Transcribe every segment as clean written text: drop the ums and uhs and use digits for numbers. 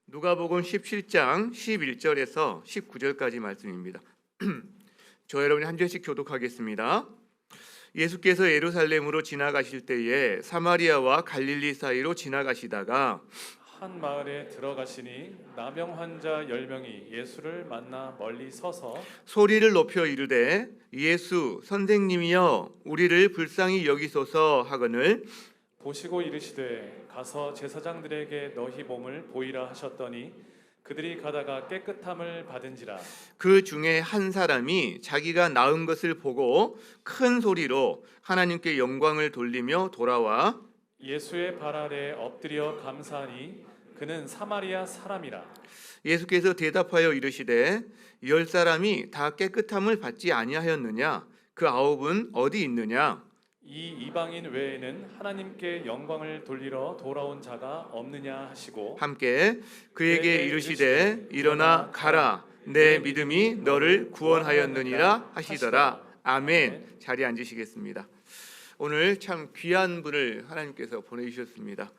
누가복음 17장 11절에서 19절까지 말씀입니다. 저 여러분이 한 절씩 교독하겠습니다. 예수께서 예루살렘으로 지나가실 때에 사마리아와 갈릴리 사이로 지나가시다가 한 마을에 들어가시니 나병 환자 10명이 예수를 만나 멀리 서서 소리를 높여 이르되 예수 선생님이여 우리를 불쌍히 여기소서 하거늘 보시고 이르시되 가서 제사장들에게 너희 몸을 보이라 하셨더니 그들이 가다가 깨끗함을 받은지라. 그 중에 한 사람이 자기가 나은 것을 보고 큰 소리로 하나님께 영광을 돌리며 돌아와 예수의 발 아래 엎드려 감사하니 그는 사마리아 사람이라. 예수께서 대답하여 이르시되 10사람이 다 깨끗함을 받지 아니하였느냐? 그 9은 어디 있느냐? 이 이방인 외에는 하나님께 영광을 돌리러 돌아온 자가 없느냐 하시고 함께 그에게 이르시되 일어나 가라 내 믿음이 너를 구원하였느니라 하시더라. 아멘. 자리에 앉으시겠습니다. 오늘 참 귀한 분을 하나님께서 보내주셨습니다.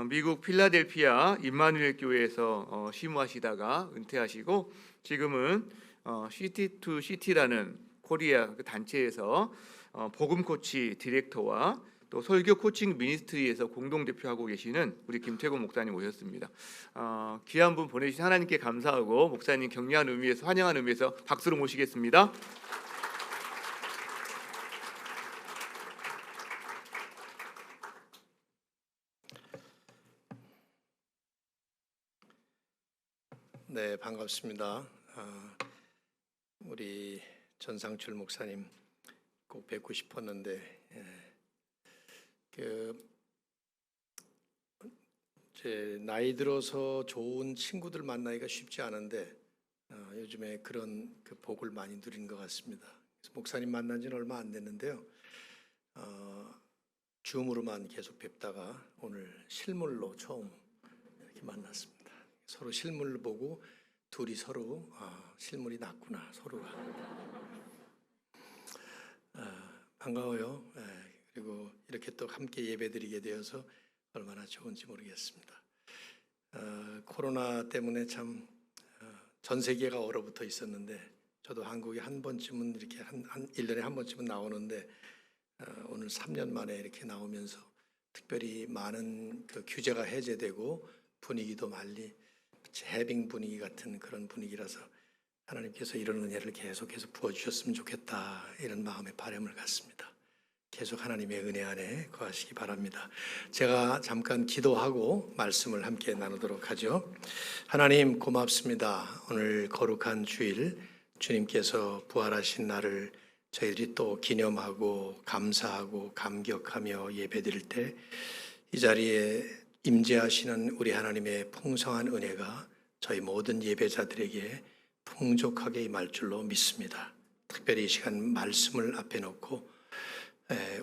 미국 필라델피아 임마누엘 교회에서 심우하시다가 은퇴하시고 지금은 시티 투 시티라는 코리아 그 단체에서 복음 코치 디렉터와 또 설교 코칭 미니스트리에서 공동 대표하고 계시는 우리 김태곤 목사님 오셨습니다. 귀한 분 보내주신 하나님께 감사하고 목사님 격려하는 의미에서 환영하는 의미에서 박수로 모시겠습니다. 네, 반갑습니다. 우리 전상출 목사님 꼭 뵙고 싶었는데 제 나이 들어서 좋은 친구들 만나기가 쉽지 않은데 요즘에 그런 그 복을 많이 누린 것 같습니다. 그래서 목사님 만난 지는 얼마 안 됐는데요. 줌으로만 계속 뵙다가 오늘 실물로 처음 이렇게 만났습니다. 서로 실물을 보고 둘이 서로 실물이 낫구나 서로가 반가워요. 그리고 이렇게 또 함께 예배드리게 되어서 얼마나 좋은지 모르겠습니다. 코로나 때문에 참 전 세계가 얼어붙어 있었는데 저도 한국에 한 번쯤은 이렇게 한 1년에 한 번쯤은 나오는데 오늘 3년 만에 이렇게 나오면서 특별히 많은 그 규제가 해제되고 분위기도 많이 해빙 분위기 같은 그런 분위기라서 하나님께서 이런 은혜를 계속해서 부어주셨으면 좋겠다 이런 마음의 바람을 갖습니다. 계속 하나님의 은혜 안에 거하시기 바랍니다. 제가 잠깐 기도하고 말씀을 함께 나누도록 하죠. 하나님 고맙습니다. 오늘 거룩한 주일 주님께서 부활하신 날을 저희들이 또 기념하고 감사하고 감격하며 예배드릴 때 이 자리에 임재하시는 우리 하나님의 풍성한 은혜가 저희 모든 예배자들에게 풍족하게 임할 줄로 믿습니다. 특별히 이 시간 말씀을 앞에 놓고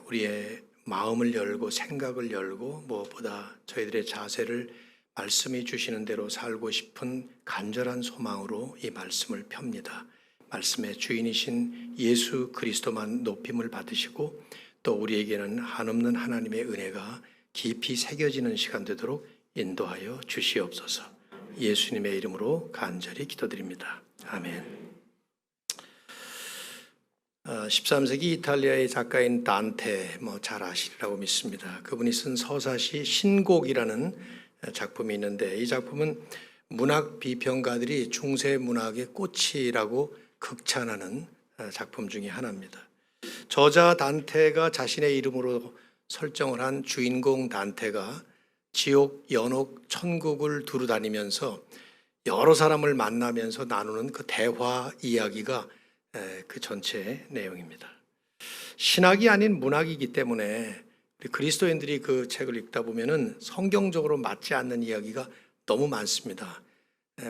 우리의 마음을 열고 생각을 열고 무엇보다 저희들의 자세를 말씀이 주시는 대로 살고 싶은 간절한 소망으로 이 말씀을 펴니다. 말씀의 주인이신 예수 그리스도만 높임을 받으시고 또 우리에게는 한없는 하나님의 은혜가 깊이 새겨지는 시간 되도록 인도하여 주시옵소서. 예수님의 이름으로 간절히 기도드립니다. 아멘. 13세기 이탈리아의 작가인 단테 잘 아시리라고 믿습니다. 그분이 쓴 서사시 신곡이라는 작품이 있는데 이 작품은 문학 비평가들이 중세 문학의 꽃이라고 극찬하는 작품 중에 하나입니다. 저자 단테가 자신의 이름으로 설정을 한 주인공 단테가 지옥, 연옥, 천국을 두루 다니면서 여러 사람을 만나면서 나누는 그 대화 이야기가 그 전체 내용입니다. 신학이 아닌 문학이기 때문에 우리 그리스도인들이 그 책을 읽다 보면은 성경적으로 맞지 않는 이야기가 너무 많습니다.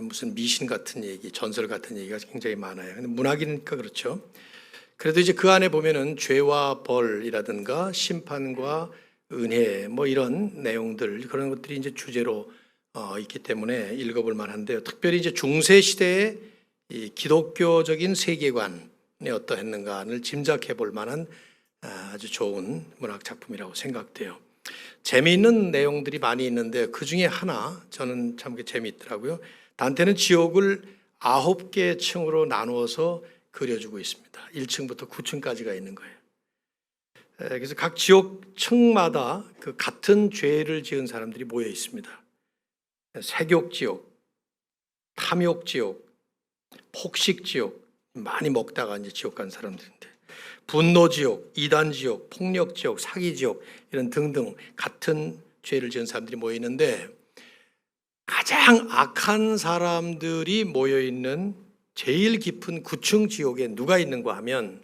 무슨 미신 같은 얘기, 전설 같은 얘기가 굉장히 많아요. 근데 문학이니까 그렇죠. 그래도 이제 그 안에 보면은 죄와 벌이라든가 심판과 은혜 이런 내용들 그런 것들이 이제 주제로 있기 때문에 읽어볼 만한데요. 특별히 이제 중세 시대의 이 기독교적인 세계관이 어떠했는가를 짐작해 볼 만한 아주 좋은 문학 작품이라고 생각돼요. 재미있는 내용들이 많이 있는데 그 중에 하나 저는 참 재미있더라고요. 단테는 지옥을 9개의 층으로 나누어서 그려주고 있습니다. 1층부터 9층까지가 있는 거예요. 그래서 각 지옥 층마다 그 같은 죄를 지은 사람들이 모여 있습니다. 색욕지옥, 탐욕지옥, 폭식지옥, 많이 먹다가 이제 지옥 간 사람들인데, 분노지옥, 이단지옥, 폭력지옥, 사기지옥 이런 등등 같은 죄를 지은 사람들이 모여 있는데, 가장 악한 사람들이 모여 있는 제일 깊은 9층 지옥에 누가 있는가 하면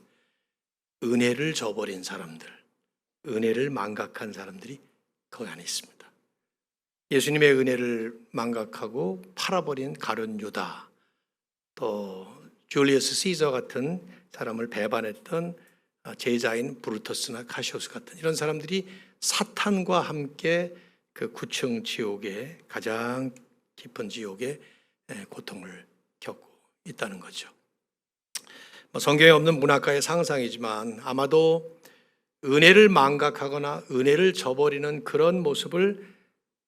은혜를 저버린 사람들, 은혜를 망각한 사람들이 거기 안에 있습니다. 예수님의 은혜를 망각하고 팔아버린 가룟 유다, 또 줄리어스 시저 같은 사람을 배반했던 제자인 브루터스나 카시오스 같은 이런 사람들이 사탄과 함께 그 9층 지옥의 가장 깊은 지옥의 고통을 겪고 있다는 거죠. 성경에 없는 문학가의 상상이지만 아마도 은혜를 망각하거나 은혜를 저버리는 그런 모습을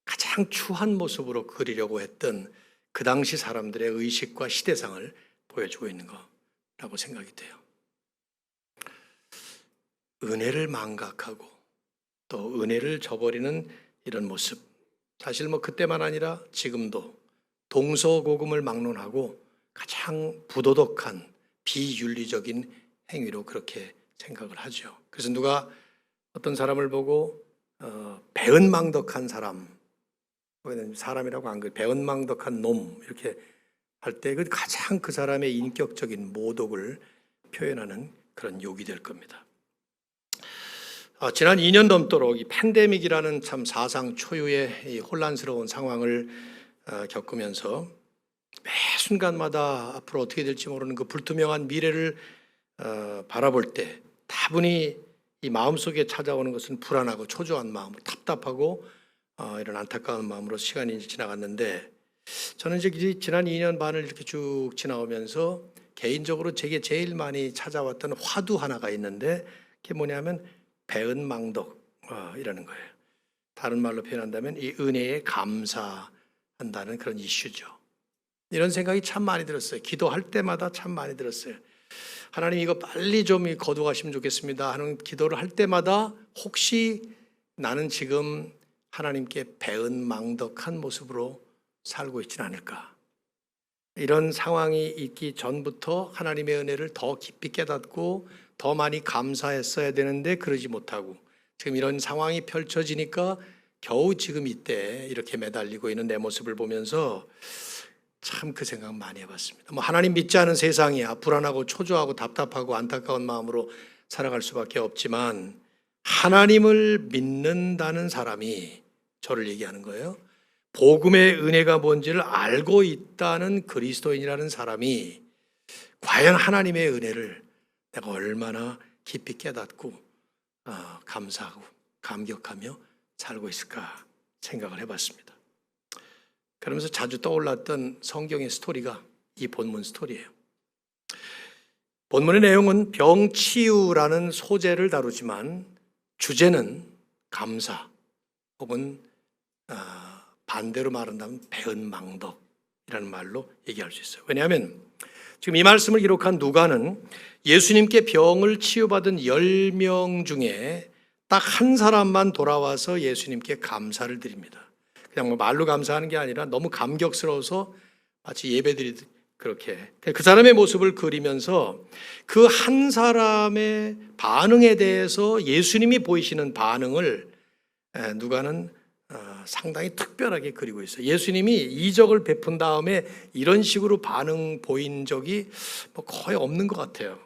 가장 추한 모습으로 그리려고 했던 그 당시 사람들의 의식과 시대상을 보여주고 있는 거라고 생각이 돼요. 은혜를 망각하고 또 은혜를 저버리는 이런 모습, 사실 그때만 아니라 지금도 동서고금을 막론하고 가장 부도덕한 비윤리적인 행위로 그렇게 생각을 하죠. 그래서 누가 어떤 사람을 보고 배은망덕한 사람, 사람이라고 안 그래요. 배은망덕한 놈 이렇게 할 때 가장 그 사람의 인격적인 모독을 표현하는 그런 욕이 될 겁니다. 지난 2년 넘도록 이 팬데믹이라는 참 사상 초유의 이 혼란스러운 상황을 겪으면서 매 순간마다 앞으로 어떻게 될지 모르는 그 불투명한 미래를 바라볼 때 다분히 이 마음속에 찾아오는 것은 불안하고 초조한 마음으로 답답하고 이런 안타까운 마음으로 시간이 지나갔는데, 저는 이제 지난 2년 반을 이렇게 쭉 지나오면서 개인적으로 제게 제일 많이 찾아왔던 화두 하나가 있는데, 그게 뭐냐면 배은망덕이라는 거예요. 다른 말로 표현한다면 이 은혜에 감사한다는 그런 이슈죠. 이런 생각이 참 많이 들었어요. 기도할 때마다 참 많이 들었어요. 하나님 이거 빨리 좀 거두가시면 좋겠습니다 하는 기도를 할 때마다 혹시 나는 지금 하나님께 배은망덕한 모습으로 살고 있지는 않을까. 이런 상황이 있기 전부터 하나님의 은혜를 더 깊이 깨닫고 더 많이 감사했어야 되는데 그러지 못하고 지금 이런 상황이 펼쳐지니까 겨우 지금 이때 이렇게 매달리고 있는 내 모습을 보면서 참 그 생각 많이 해봤습니다. 하나님 믿지 않은 세상이야 불안하고 초조하고 답답하고 안타까운 마음으로 살아갈 수밖에 없지만, 하나님을 믿는다는 사람이, 저를 얘기하는 거예요, 복음의 은혜가 뭔지를 알고 있다는 그리스도인이라는 사람이 과연 하나님의 은혜를 내가 얼마나 깊이 깨닫고 감사하고 감격하며 살고 있을까 생각을 해봤습니다. 그러면서 자주 떠올랐던 성경의 스토리가 이 본문 스토리예요. 본문의 내용은 병치유라는 소재를 다루지만 주제는 감사 혹은 반대로 말한다면 배은망덕이라는 말로 얘기할 수 있어요. 왜냐하면 지금 이 말씀을 기록한 누가는 예수님께 병을 치유받은 10명 중에 딱 한 사람만 돌아와서 예수님께 감사를 드립니다. 그냥 말로 감사하는 게 아니라 너무 감격스러워서 마치 예배드리듯 그렇게 그 사람의 모습을 그리면서 그 한 사람의 반응에 대해서 예수님이 보이시는 반응을 누가는 상당히 특별하게 그리고 있어요. 예수님이 이적을 베푼 다음에 이런 식으로 반응 보인 적이 거의 없는 것 같아요.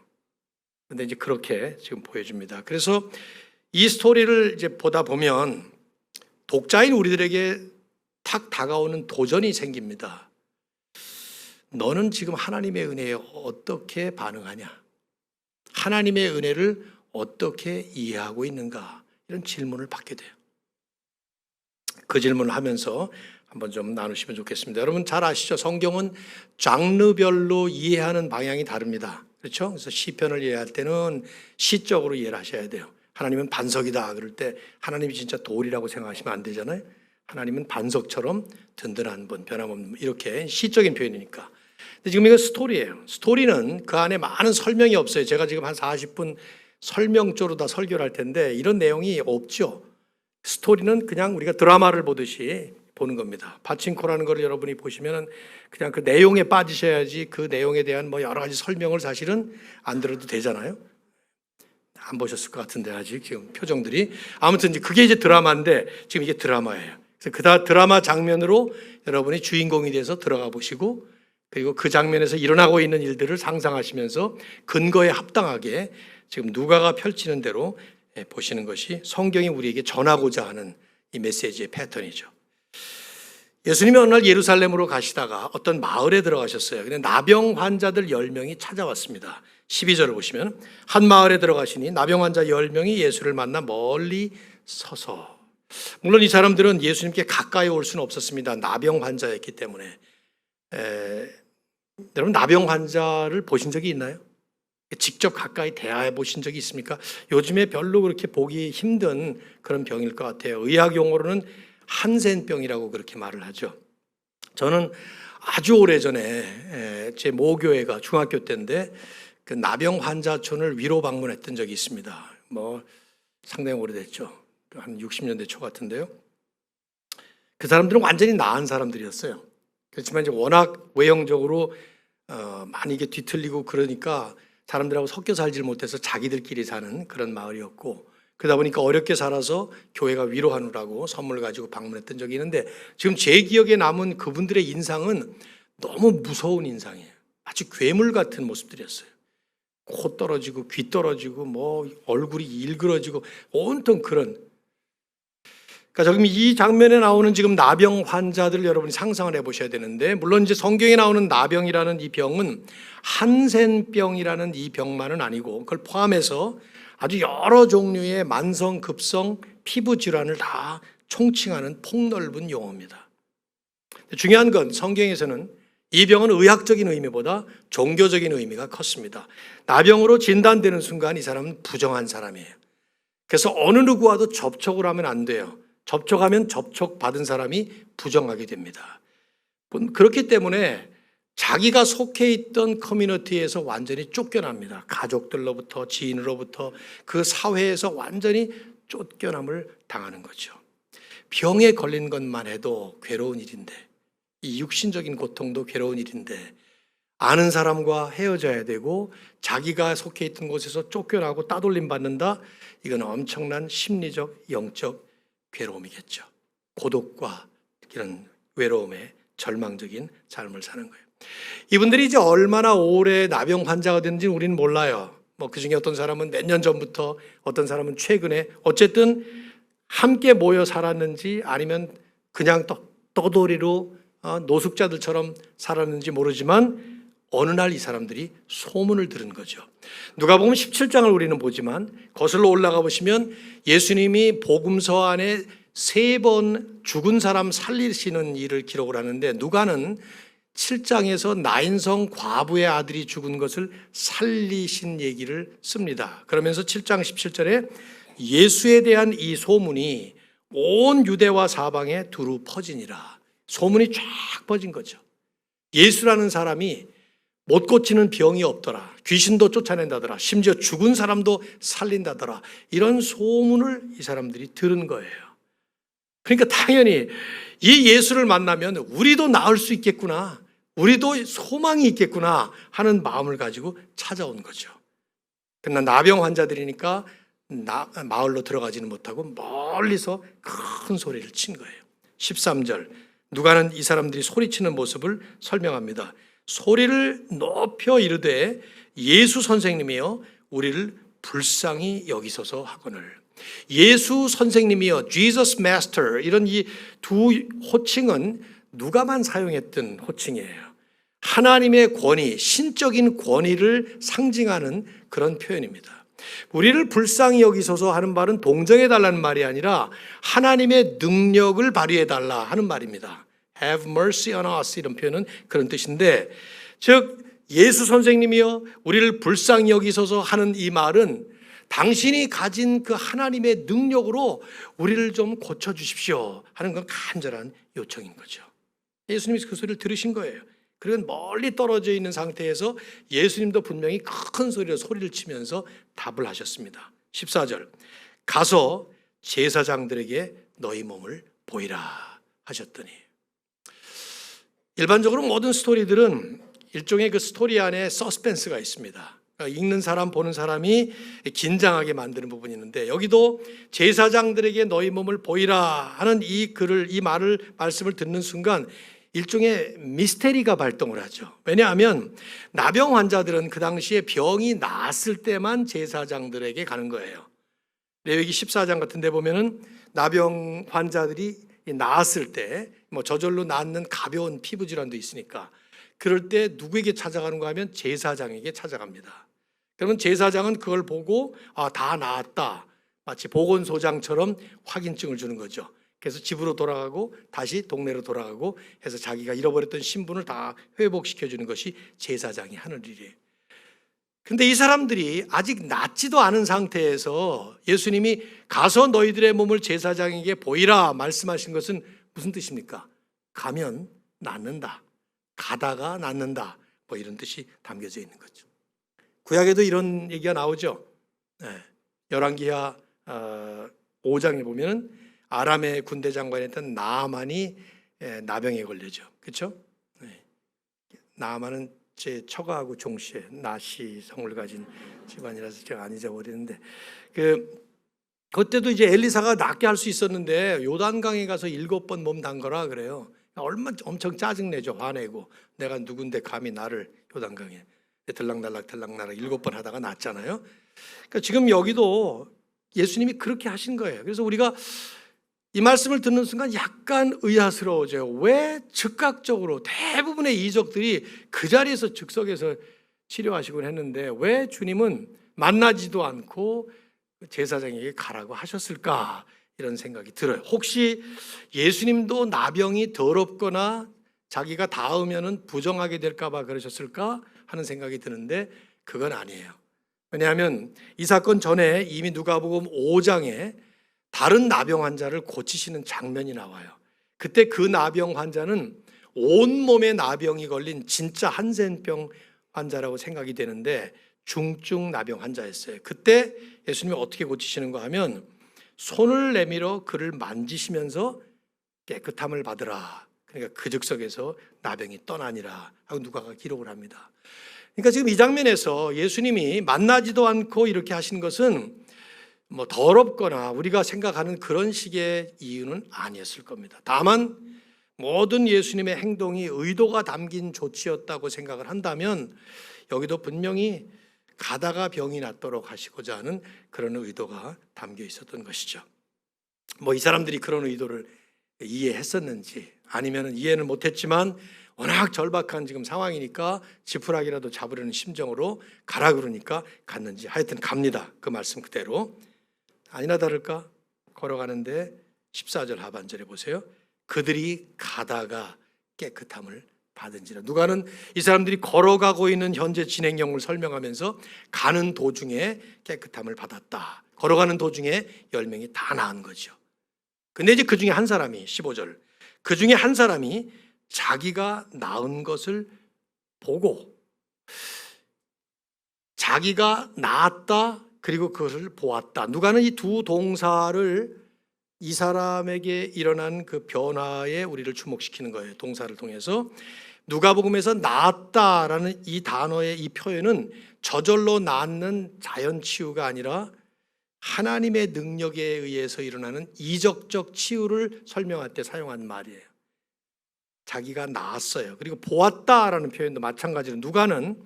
그런데 이제 그렇게 지금 보여줍니다. 그래서 이 스토리를 이제 보다 보면 독자인 우리들에게 탁 다가오는 도전이 생깁니다. 너는 지금 하나님의 은혜에 어떻게 반응하냐? 하나님의 은혜를 어떻게 이해하고 있는가? 이런 질문을 받게 돼요. 그 질문을 하면서 한번 좀 나누시면 좋겠습니다. 여러분 잘 아시죠? 성경은 장르별로 이해하는 방향이 다릅니다. 그렇죠? 그래서 시편을 이해할 때는 시적으로 이해를 하셔야 돼요. 하나님은 반석이다 그럴 때 하나님이 진짜 돌이라고 생각하시면 안 되잖아요. 하나님은 반석처럼 든든한 분, 변함없는 분, 이렇게 시적인 표현이니까. 근데 지금 이거 스토리예요. 스토리는 그 안에 많은 설명이 없어요. 제가 지금 한 40분 설명조로 다 설교를 할 텐데 이런 내용이 없죠. 스토리는 그냥 우리가 드라마를 보듯이 보는 겁니다. 파친코라는 걸 여러분이 보시면은 그냥 그 내용에 빠지셔야지 그 내용에 대한 뭐 여러 가지 설명을 사실은 안 들어도 되잖아요. 안 보셨을 것 같은데 아직 지금 표정들이. 아무튼 이제 그게 이제 드라마인데 지금 이게 드라마예요. 그래서 그 드라마 장면으로 여러분이 주인공이 돼서 들어가 보시고 그리고 그 장면에서 일어나고 있는 일들을 상상하시면서 근거에 합당하게 지금 누가가 펼치는 대로 보시는 것이 성경이 우리에게 전하고자 하는 이 메시지의 패턴이죠. 예수님이 어느 날 예루살렘으로 가시다가 어떤 마을에 들어가셨어요. 근데 나병 환자들 10명이 찾아왔습니다. 12절을 보시면 한 마을에 들어가시니 나병 환자 10명이 예수를 만나 멀리 서서, 물론 이 사람들은 예수님께 가까이 올 수는 없었습니다. 나병 환자였기 때문에. 여러분 나병 환자를 보신 적이 있나요? 직접 가까이 대화해 보신 적이 있습니까? 요즘에 별로 그렇게 보기 힘든 그런 병일 것 같아요. 의학 용어로는 한센병이라고 그렇게 말을 하죠. 저는 아주 오래전에 제 모교회가 중학교 때인데 그 나병 환자촌을 위로 방문했던 적이 있습니다. 뭐 상당히 오래됐죠. 한 60년대 초 같은데요. 그 사람들은 완전히 나은 사람들이었어요. 그렇지만 이제 워낙 외형적으로 많이 이게 뒤틀리고 그러니까 사람들하고 섞여 살질 못해서 자기들끼리 사는 그런 마을이었고, 그러다 보니까 어렵게 살아서 교회가 위로하느라고 선물 가지고 방문했던 적이 있는데 지금 제 기억에 남은 그분들의 인상은 너무 무서운 인상이에요. 아주 괴물 같은 모습들이었어요. 코 떨어지고 귀 떨어지고 뭐 얼굴이 일그러지고 온통 그런. 그러니까 지금 이 장면에 나오는 지금 나병 환자들을 여러분이 상상을 해보셔야 되는데, 물론 이제 성경에 나오는 나병이라는 이 병은 한센병이라는 이 병만은 아니고 그걸 포함해서 아주 여러 종류의 만성, 급성 피부 질환을 다 총칭하는 폭넓은 용어입니다. 중요한 건 성경에서는 이 병은 의학적인 의미보다 종교적인 의미가 컸습니다. 나병으로 진단되는 순간 이 사람은 부정한 사람이에요. 그래서 어느 누구와도 접촉을 하면 안 돼요. 접촉하면 접촉받은 사람이 부정하게 됩니다. 그렇기 때문에 자기가 속해 있던 커뮤니티에서 완전히 쫓겨납니다. 가족들로부터, 지인으로부터, 그 사회에서 완전히 쫓겨남을 당하는 거죠. 병에 걸린 것만 해도 괴로운 일인데, 이 육신적인 고통도 괴로운 일인데, 아는 사람과 헤어져야 되고 자기가 속해 있던 곳에서 쫓겨나고 따돌림 받는다. 이건 엄청난 심리적, 영적 괴로움이겠죠. 고독과 이런 외로움에 절망적인 삶을 사는 거예요. 이분들이 이제 얼마나 오래 나병 환자가 됐는지 우리는 몰라요. 뭐 그중에 어떤 사람은 몇 년 전부터, 어떤 사람은 최근에, 어쨌든 함께 모여 살았는지 아니면 그냥 떠돌이로 노숙자들처럼 살았는지 모르지만 어느 날 이 사람들이 소문을 들은 거죠. 누가복음 17장을 우리는 보지만 거슬러 올라가 보시면 예수님이 복음서 안에 3번 죽은 사람 살리시는 일을 기록을 하는데, 누가는 7장에서 나인성 과부의 아들이 죽은 것을 살리신 얘기를 씁니다. 그러면서 7장 17절에 예수에 대한 이 소문이 온 유대와 사방에 두루 퍼지니라. 소문이 쫙 퍼진 거죠. 예수라는 사람이 못 고치는 병이 없더라. 귀신도 쫓아낸다더라. 심지어 죽은 사람도 살린다더라. 이런 소문을 이 사람들이 들은 거예요. 그러니까 당연히 이 예수를 만나면 우리도 나을 수 있겠구나, 우리도 소망이 있겠구나 하는 마음을 가지고 찾아온 거죠. 그러나 나병 환자들이니까 마을로 들어가지는 못하고 멀리서 큰 소리를 친 거예요. 13절, 누가는 이 사람들이 소리치는 모습을 설명합니다. 소리를 높여 이르되 예수 선생님이여 우리를 불쌍히 여기소서 하거늘. 예수 선생님이여, Jesus Master, 이런 이 두 호칭은 누가만 사용했던 호칭이에요. 하나님의 권위, 신적인 권위를 상징하는 그런 표현입니다. 우리를 불쌍히 여기소서 하는 말은 동정해달라는 말이 아니라 하나님의 능력을 발휘해달라 하는 말입니다. Have mercy on us, 이런 표현은 그런 뜻인데, 즉 예수 선생님이여 우리를 불쌍히 여기소서 하는 이 말은 당신이 가진 그 하나님의 능력으로 우리를 좀 고쳐주십시오 하는 건 간절한 요청인 거죠. 예수님이 그 소리를 들으신 거예요. 그리고 멀리 떨어져 있는 상태에서 예수님도 분명히 큰 소리로 소리를 치면서 답을 하셨습니다. 14절, 가서 제사장들에게 너희 몸을 보이라 하셨더니, 일반적으로 모든 스토리들은 일종의 그 스토리 안에 서스펜스가 있습니다. 그러니까 읽는 사람, 보는 사람이 긴장하게 만드는 부분이 있는데, 여기도 제사장들에게 너희 몸을 보이라 하는 이 글을, 이 말씀을 듣는 순간 일종의 미스테리가 발동을 하죠. 왜냐하면 나병 환자들은 그 당시에 병이 나았을 때만 제사장들에게 가는 거예요. 레위기 14장 같은 데 보면은 나병 환자들이 나았을 때, 저절로 낫는 가벼운 피부 질환도 있으니까 그럴 때 누구에게 찾아가는가 하면 제사장에게 찾아갑니다. 그러면 제사장은 그걸 보고 다 나았다, 마치 보건소장처럼 확인증을 주는 거죠. 그래서 집으로 돌아가고 다시 동네로 돌아가고 해서 자기가 잃어버렸던 신분을 다 회복시켜 주는 것이 제사장이 하는 일이에요. 근데 이 사람들이 아직 낫지도 않은 상태에서 예수님이 가서 너희들의 몸을 제사장에게 보이라 말씀하신 것은 무슨 뜻입니까? 가면 낫는다, 가다가 낫는다, 이런 뜻이 담겨져 있는 거죠. 구약에도 이런 얘기가 나오죠. 열왕기하 5장에 보면 아람의 군대 장관이었던 나아만이 나병에 걸리죠. 그렇죠? 나아만은 제 처가하고 종씨에 나시 성을 가진 집안이라서 제가 안 잊어버리는데, 그때도 이제 엘리사가 낫게 할 수 있었는데 요단강에 가서 7번 몸 담거라 그래요. 엄청 짜증내죠. 화내고, 내가 누군데 감히 나를 요단강에 들락날락 7번 하다가 낫잖아요. 그러니까 지금 여기도 예수님이 그렇게 하신 거예요. 그래서 우리가 이 말씀을 듣는 순간 약간 의아스러워져요. 왜 즉각적으로 대부분의 이적들이 그 자리에서 즉석에서 치료하시곤 했는데 왜 주님은 만나지도 않고 제사장에게 가라고 하셨을까, 이런 생각이 들어요. 혹시 예수님도 나병이 더럽거나 자기가 닿으면 부정하게 될까 봐 그러셨을까 하는 생각이 드는데 그건 아니에요. 왜냐하면 이 사건 전에 이미 누가복음 5장에 다른 나병 환자를 고치시는 장면이 나와요. 그때 그 나병 환자는 온몸에 나병이 걸린 진짜 한센병 환자라고 생각이 되는데 중증 나병 환자였어요. 그때 예수님이 어떻게 고치시는가 하면 손을 내밀어 그를 만지시면서 깨끗함을 받으라, 그러니까 그 즉석에서 나병이 떠나니라 하고 누가가 기록을 합니다. 그러니까 지금 이 장면에서 예수님이 만나지도 않고 이렇게 하신 것은 더럽거나 우리가 생각하는 그런 식의 이유는 아니었을 겁니다. 다만 모든 예수님의 행동이 의도가 담긴 조치였다고 생각을 한다면 여기도 분명히 가다가 병이 낫도록 하시고자 하는 그런 의도가 담겨 있었던 것이죠. 이 사람들이 그런 의도를 이해했었는지 아니면 이해는 못했지만 워낙 절박한 지금 상황이니까 지푸라기라도 잡으려는 심정으로 가라 그러니까 갔는지, 하여튼 갑니다. 그 말씀 그대로. 아니나 다를까 걸어가는데 14절 하반절에 보세요. 그들이 가다가 깨끗함을 받은지라. 누가는 이 사람들이 걸어가고 있는 현재 진행형을 설명하면서 가는 도중에 깨끗함을 받았다, 걸어가는 도중에 10명이 다 나은 거죠. 근데 이제 그 중에 한 사람이 15절, 그 중에 한 사람이 자기가 나은 것을 보고, 자기가 나았다 그리고 그것을 보았다. 누가는 이 두 동사를 이 사람에게 일어난 그 변화에 우리를 주목시키는 거예요. 동사를 통해서 누가복음에서 나았다라는 이 단어의 이 표현은 저절로 낫는 자연치유가 아니라 하나님의 능력에 의해서 일어나는 이적적 치유를 설명할 때 사용한 말이에요. 자기가 나았어요. 그리고 보았다라는 표현도 마찬가지로 누가는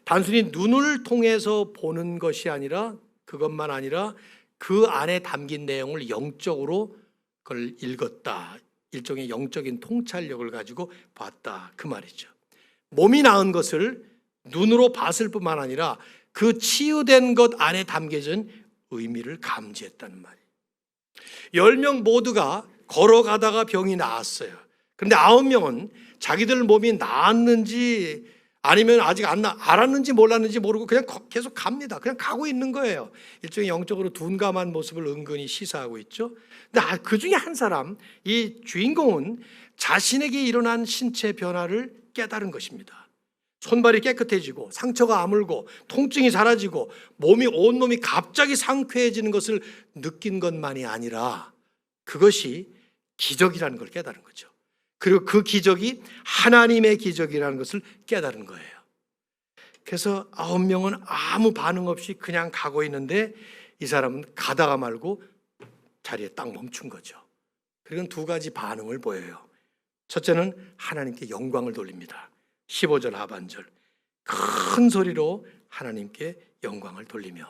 단순히 눈을 통해서 보는 것이 아니라, 그것만 아니라 그 안에 담긴 내용을 영적으로 그걸 읽었다, 일종의 영적인 통찰력을 가지고 봤다, 그 말이죠. 몸이 나은 것을 눈으로 봤을 뿐만 아니라 그 치유된 것 안에 담겨진 의미를 감지했다는 말이에요. 10명 모두가 걸어가다가 병이 나았어요. 그런데 9명은 자기들 몸이 나았는지 아니면 아직 알았는지 몰랐는지 모르고 그냥 계속 갑니다. 그냥 가고 있는 거예요. 일종의 영적으로 둔감한 모습을 은근히 시사하고 있죠. 근데 그 중에 한 사람, 이 주인공은 자신에게 일어난 신체 변화를 깨달은 것입니다. 손발이 깨끗해지고 상처가 아물고 통증이 사라지고 온몸이 갑자기 상쾌해지는 것을 느낀 것만이 아니라 그것이 기적이라는 걸 깨달은 거죠. 그리고 그 기적이 하나님의 기적이라는 것을 깨달은 거예요. 그래서 9명은 아무 반응 없이 그냥 가고 있는데 이 사람은 가다가 말고 자리에 딱 멈춘 거죠. 그리고 두 가지 반응을 보여요. 첫째는 하나님께 영광을 돌립니다. 15절 하반절 큰 소리로 하나님께 영광을 돌리며,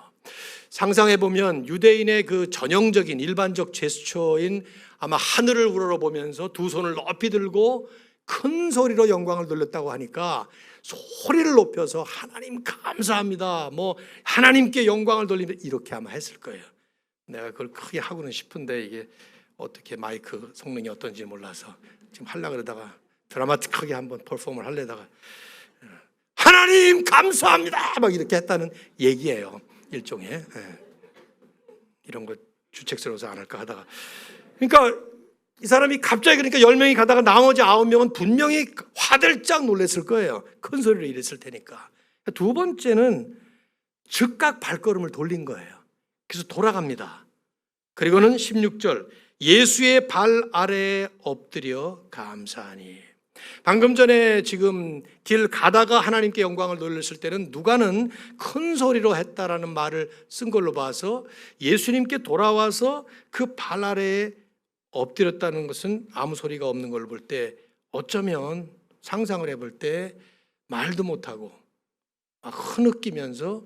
상상해 보면 유대인의 그 전형적인 일반적 제스처인 아마 하늘을 우러러보면서 두 손을 높이 들고 큰 소리로 영광을 돌렸다고 하니까 소리를 높여서 하나님 감사합니다, 뭐 하나님께 영광을 돌리며 이렇게 아마 했을 거예요. 내가 그걸 크게 하고는 싶은데 이게 어떻게 마이크 성능이 어떤지 몰라서 지금 하려고 그러다가 드라마틱하게 한번 퍼포먼을 하려다가 하나님 감사합니다 막 이렇게 했다는 얘기예요. 일종의 이런 거 주책스러워서 안 할까 하다가, 그러니까 이 사람이 갑자기 그러니까 10명이 가다가 나머지 9명은 분명히 화들짝 놀랐을 거예요. 큰 소리로 이랬을 테니까. 두 번째는 즉각 발걸음을 돌린 거예요. 그래서 돌아갑니다. 그리고는 16절 예수의 발 아래에 엎드려 감사하니. 방금 전에 지금 길 가다가 하나님께 영광을 돌렸을 때는 누가는 큰 소리로 했다라는 말을 쓴 걸로 봐서 예수님께 돌아와서 그 발 아래에 엎드렸다는 것은 아무 소리가 없는 걸 볼 때 어쩌면 상상을 해볼 때 말도 못하고 막 흐느끼면서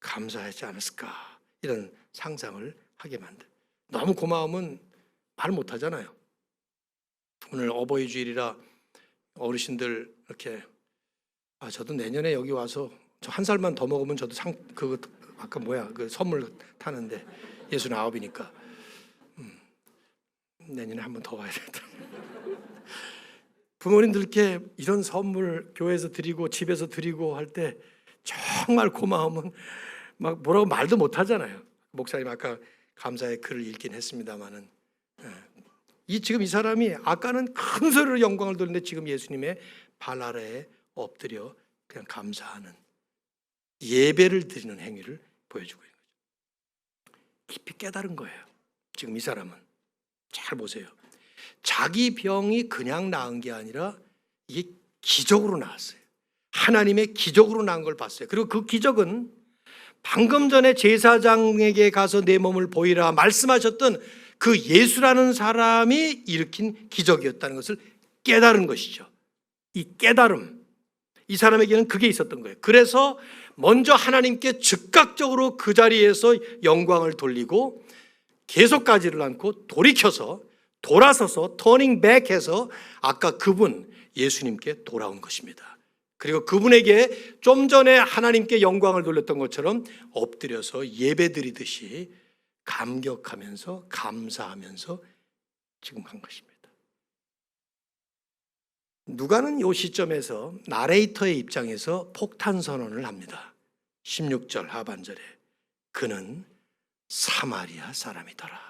감사하지 않았을까, 이런 상상을 하게 만든. 너무 고마우면 말 못하잖아요. 오늘 어버이 주일이라 어르신들 이렇게 저도 내년에 여기 와서 저 한 살만 더 먹으면 저도 아까 그 선물 타는데 69이니까 내년에 한 번 더 와야 되겠다. 부모님들께 이런 선물 교회에서 드리고 집에서 드리고 할 때 정말 고마우면 막 뭐라고 말도 못 하잖아요. 목사님 아까 감사의 글을 읽긴 했습니다마는 지금 이 사람이 아까는 큰 소리로 영광을 돌리는데 지금 예수님의 발 아래에 엎드려 그냥 감사하는 예배를 드리는 행위를 보여주고 있는 거죠. 깊이 깨달은 거예요. 지금 이 사람은 잘 보세요. 자기 병이 그냥 나은 게 아니라 이게 기적으로 나았어요. 하나님의 기적으로 나은 걸 봤어요. 그리고 그 기적은 방금 전에 제사장에게 가서 내 몸을 보이라 말씀하셨던 그 예수라는 사람이 일으킨 기적이었다는 것을 깨달은 것이죠. 이 깨달음, 이 사람에게는 그게 있었던 거예요. 그래서 먼저 하나님께 즉각적으로 그 자리에서 영광을 돌리고 계속 가지를 않고 돌아서서 터닝 백해서 아까 그분 예수님께 돌아온 것입니다. 그리고 그분에게 좀 전에 하나님께 영광을 돌렸던 것처럼 엎드려서 예배드리듯이 감격하면서 감사하면서 지금 한 것입니다. 누가는 이 시점에서 나레이터의 입장에서 폭탄 선언을 합니다. 16절 하반절에 그는 사마리아 사람이더라.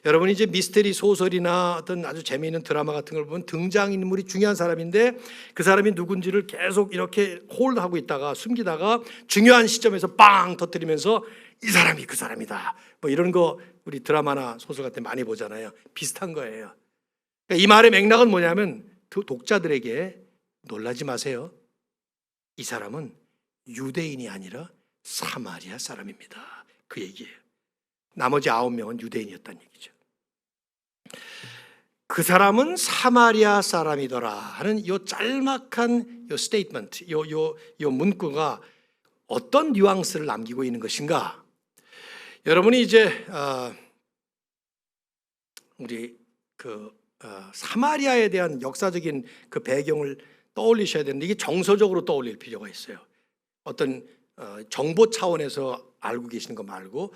여러분 이제 미스테리 소설이나 어떤 아주 재미있는 드라마 같은 걸 보면 등장인물이 중요한 사람인데 그 사람이 누군지를 계속 이렇게 홀드하고 있다가 숨기다가 중요한 시점에서 빵 터뜨리면서 이 사람이 그 사람이다 뭐 이런 거 우리 드라마나 소설 같은 데 많이 보잖아요. 비슷한 거예요. 그러니까 이 말의 맥락은 뭐냐면 독자들에게 놀라지 마세요. 이 사람은 유대인이 아니라 사마리아 사람입니다. 그 얘기예요. 나머지 9명은 유대인이었다는 얘기죠. 그 사람은 사마리아 사람이더라 하는 이 짤막한 이 스테이트먼트, 이 문구가 어떤 뉘앙스를 남기고 있는 것인가? 여러분이 이제 우리 사마리아에 대한 역사적인 그 배경을 떠올리셔야 되는데 이게 정서적으로 떠올릴 필요가 있어요. 어떤 정보 차원에서 알고 계시는 거 말고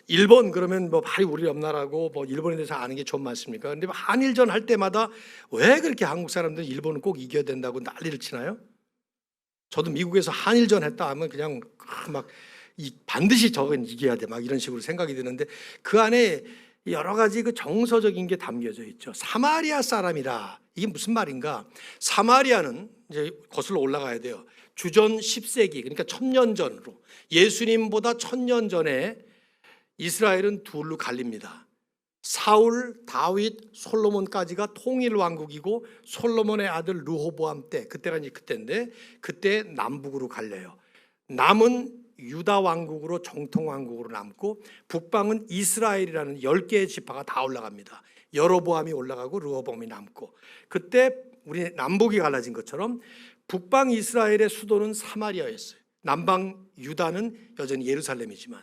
일본 그러면 뭐 발이 우리 옆나라고 뭐 일본에 대해서 아는 게 좀 많습니까? 근데 한일전 할 때마다 왜 그렇게 한국 사람들은 일본은 꼭 이겨야 된다고 난리를 치나요? 저도 미국에서 한일전 했다 하면 그냥 막 반드시 저건 이겨야 돼 막 이런 식으로 생각이 드는데 그 안에 여러 가지 그 정서적인 게 담겨져 있죠. 사마리아 사람이라 이게 무슨 말인가? 사마리아는 이제 거슬러 올라가야 돼요. 주전 10세기 그러니까 1000년 전으로 예수님보다 1000년 전에 이스라엘은 둘로 갈립니다. 사울, 다윗, 솔로몬까지가 통일 왕국이고 솔로몬의 아들 르호보암 때 그때가 이제 그때인데 그때 남북으로 갈려요. 남은 유다 왕국으로 정통 왕국으로 남고 북방은 이스라엘이라는 10개의 지파가 다 올라갑니다. 여로보암이 올라가고 르호보암이 남고 그때 우리 남북이 갈라진 것처럼 북방 이스라엘의 수도는 사마리아였어요. 남방 유다는 여전히 예루살렘이지만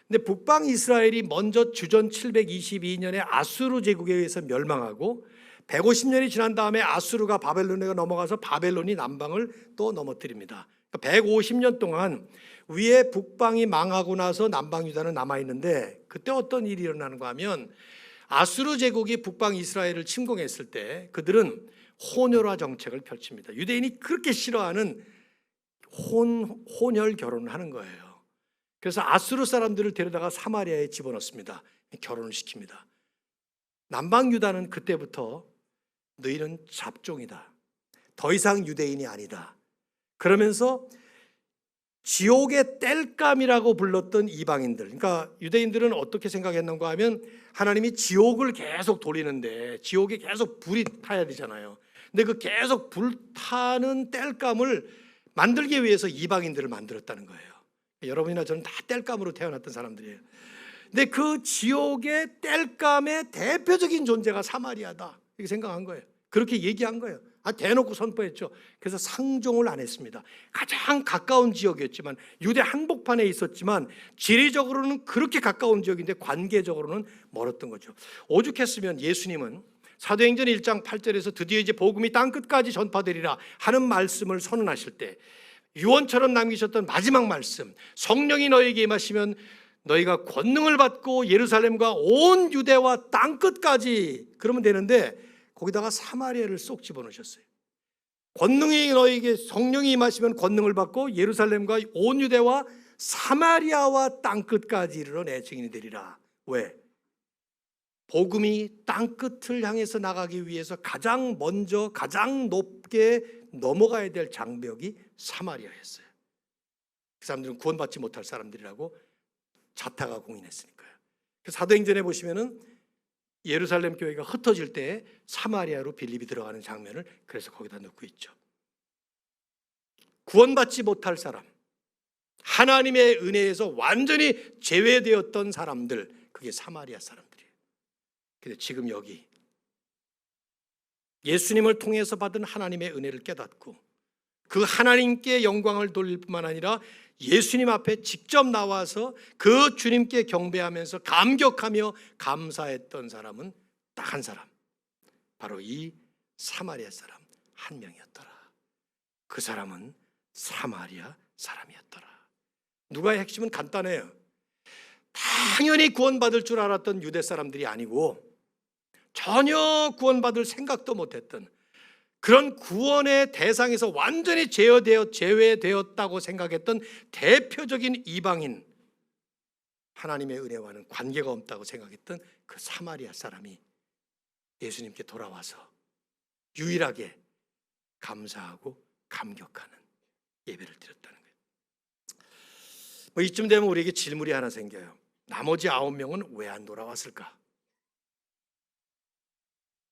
근데 북방 이스라엘이 먼저 주전 722년에 아수르 제국에 의해서 멸망하고 150년이 지난 다음에 아수르가 바벨론에 넘어가서 바벨론이 남방을 또 넘어뜨립니다. 150년 동안 위에 북방이 망하고 나서 남방 유다는 남아있는데 그때 어떤 일이 일어나는가 하면 아수르 제국이 북방 이스라엘을 침공했을 때 그들은 혼혈화 정책을 펼칩니다. 유대인이 그렇게 싫어하는 혼혈 결혼을 하는 거예요. 그래서 아수르 사람들을 데려다가 사마리아에 집어넣습니다. 결혼을 시킵니다. 남방 유다는 그때부터 너희는 잡종이다. 더 이상 유대인이 아니다. 그러면서 지옥의 땔감이라고 불렀던 이방인들, 그러니까 유대인들은 어떻게 생각했는가 하면 하나님이 지옥을 계속 돌리는데 지옥에 계속 불이 타야 되잖아요. 근데 그 계속 불타는 땔감을 만들기 위해서 이방인들을 만들었다는 거예요. 여러분이나 저는 다 땔감으로 태어났던 사람들이에요. 근데 그 지옥의 땔감의 대표적인 존재가 사마리아다 이렇게 생각한 거예요. 그렇게 얘기한 거예요. 대놓고 선포했죠. 그래서 상종을 안 했습니다. 가장 가까운 지역이었지만 유대 한복판에 있었지만 지리적으로는 그렇게 가까운 지역인데 관계적으로는 멀었던 거죠. 오죽했으면 예수님은 사도행전 1장 8절에서 드디어 이제 복음이 땅끝까지 전파되리라 하는 말씀을 선언하실 때 유언처럼 남기셨던 마지막 말씀, 성령이 너희에게 임하시면 너희가 권능을 받고 예루살렘과 온 유대와 땅끝까지 그러면 되는데 거기다가 사마리아를 쏙 집어넣으셨어요. 권능이 너희에게 성령이 임하시면 권능을 받고 예루살렘과 온 유대와 사마리아와 땅끝까지 이르러 내 증인이 되리라. 왜? 복음이 땅끝을 향해서 나가기 위해서 가장 먼저 가장 높게 넘어가야 될 장벽이 사마리아였어요. 그 사람들은 구원받지 못할 사람들이라고 자타가 공인했으니까요. 사도행전에 보시면은 예루살렘 교회가 흩어질 때 사마리아로 빌립이 들어가는 장면을 그래서 거기다 넣고 있죠. 구원받지 못할 사람, 하나님의 은혜에서 완전히 제외되었던 사람들, 그게 사마리아 사람들이에요. 근데 지금 여기 예수님을 통해서 받은 하나님의 은혜를 깨닫고 그 하나님께 영광을 돌릴 뿐만 아니라 예수님 앞에 직접 나와서 그 주님께 경배하면서 감격하며 감사했던 사람은 딱 한 사람, 바로 이 사마리아 사람 한 명이었더라. 그 사람은 사마리아 사람이었더라. 누가의 핵심은 간단해요. 당연히 구원받을 줄 알았던 유대 사람들이 아니고 전혀 구원받을 생각도 못했던 그런 구원의 대상에서 완전히 제외되었다고 생각했던 대표적인 이방인, 하나님의 은혜와는 관계가 없다고 생각했던 그 사마리아 사람이 예수님께 돌아와서 유일하게 감사하고 감격하는 예배를 드렸다는 거예요. 이쯤 되면 우리에게 질문이 하나 생겨요. 나머지 9명은 왜 안 돌아왔을까?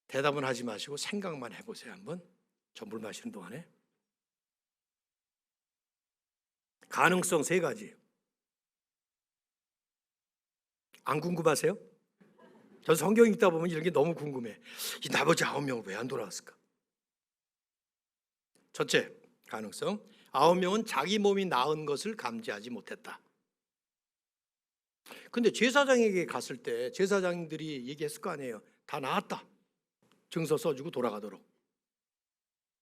대답은 하지 마시고 생각만 해보세요. 한번 저 물 마시는 동안에. 가능성 3가지. 안 궁금하세요? 전 성경 읽다 보면 이런 게 너무 궁금해. 이 나머지 9명은 왜 안 돌아왔을까? 첫째 가능성, 9명은 자기 몸이 나은 것을 감지하지 못했다. 근데 제사장에게 갔을 때 제사장들이 얘기했을 거 아니에요. 다 나았다. 증서 써주고 돌아가도록.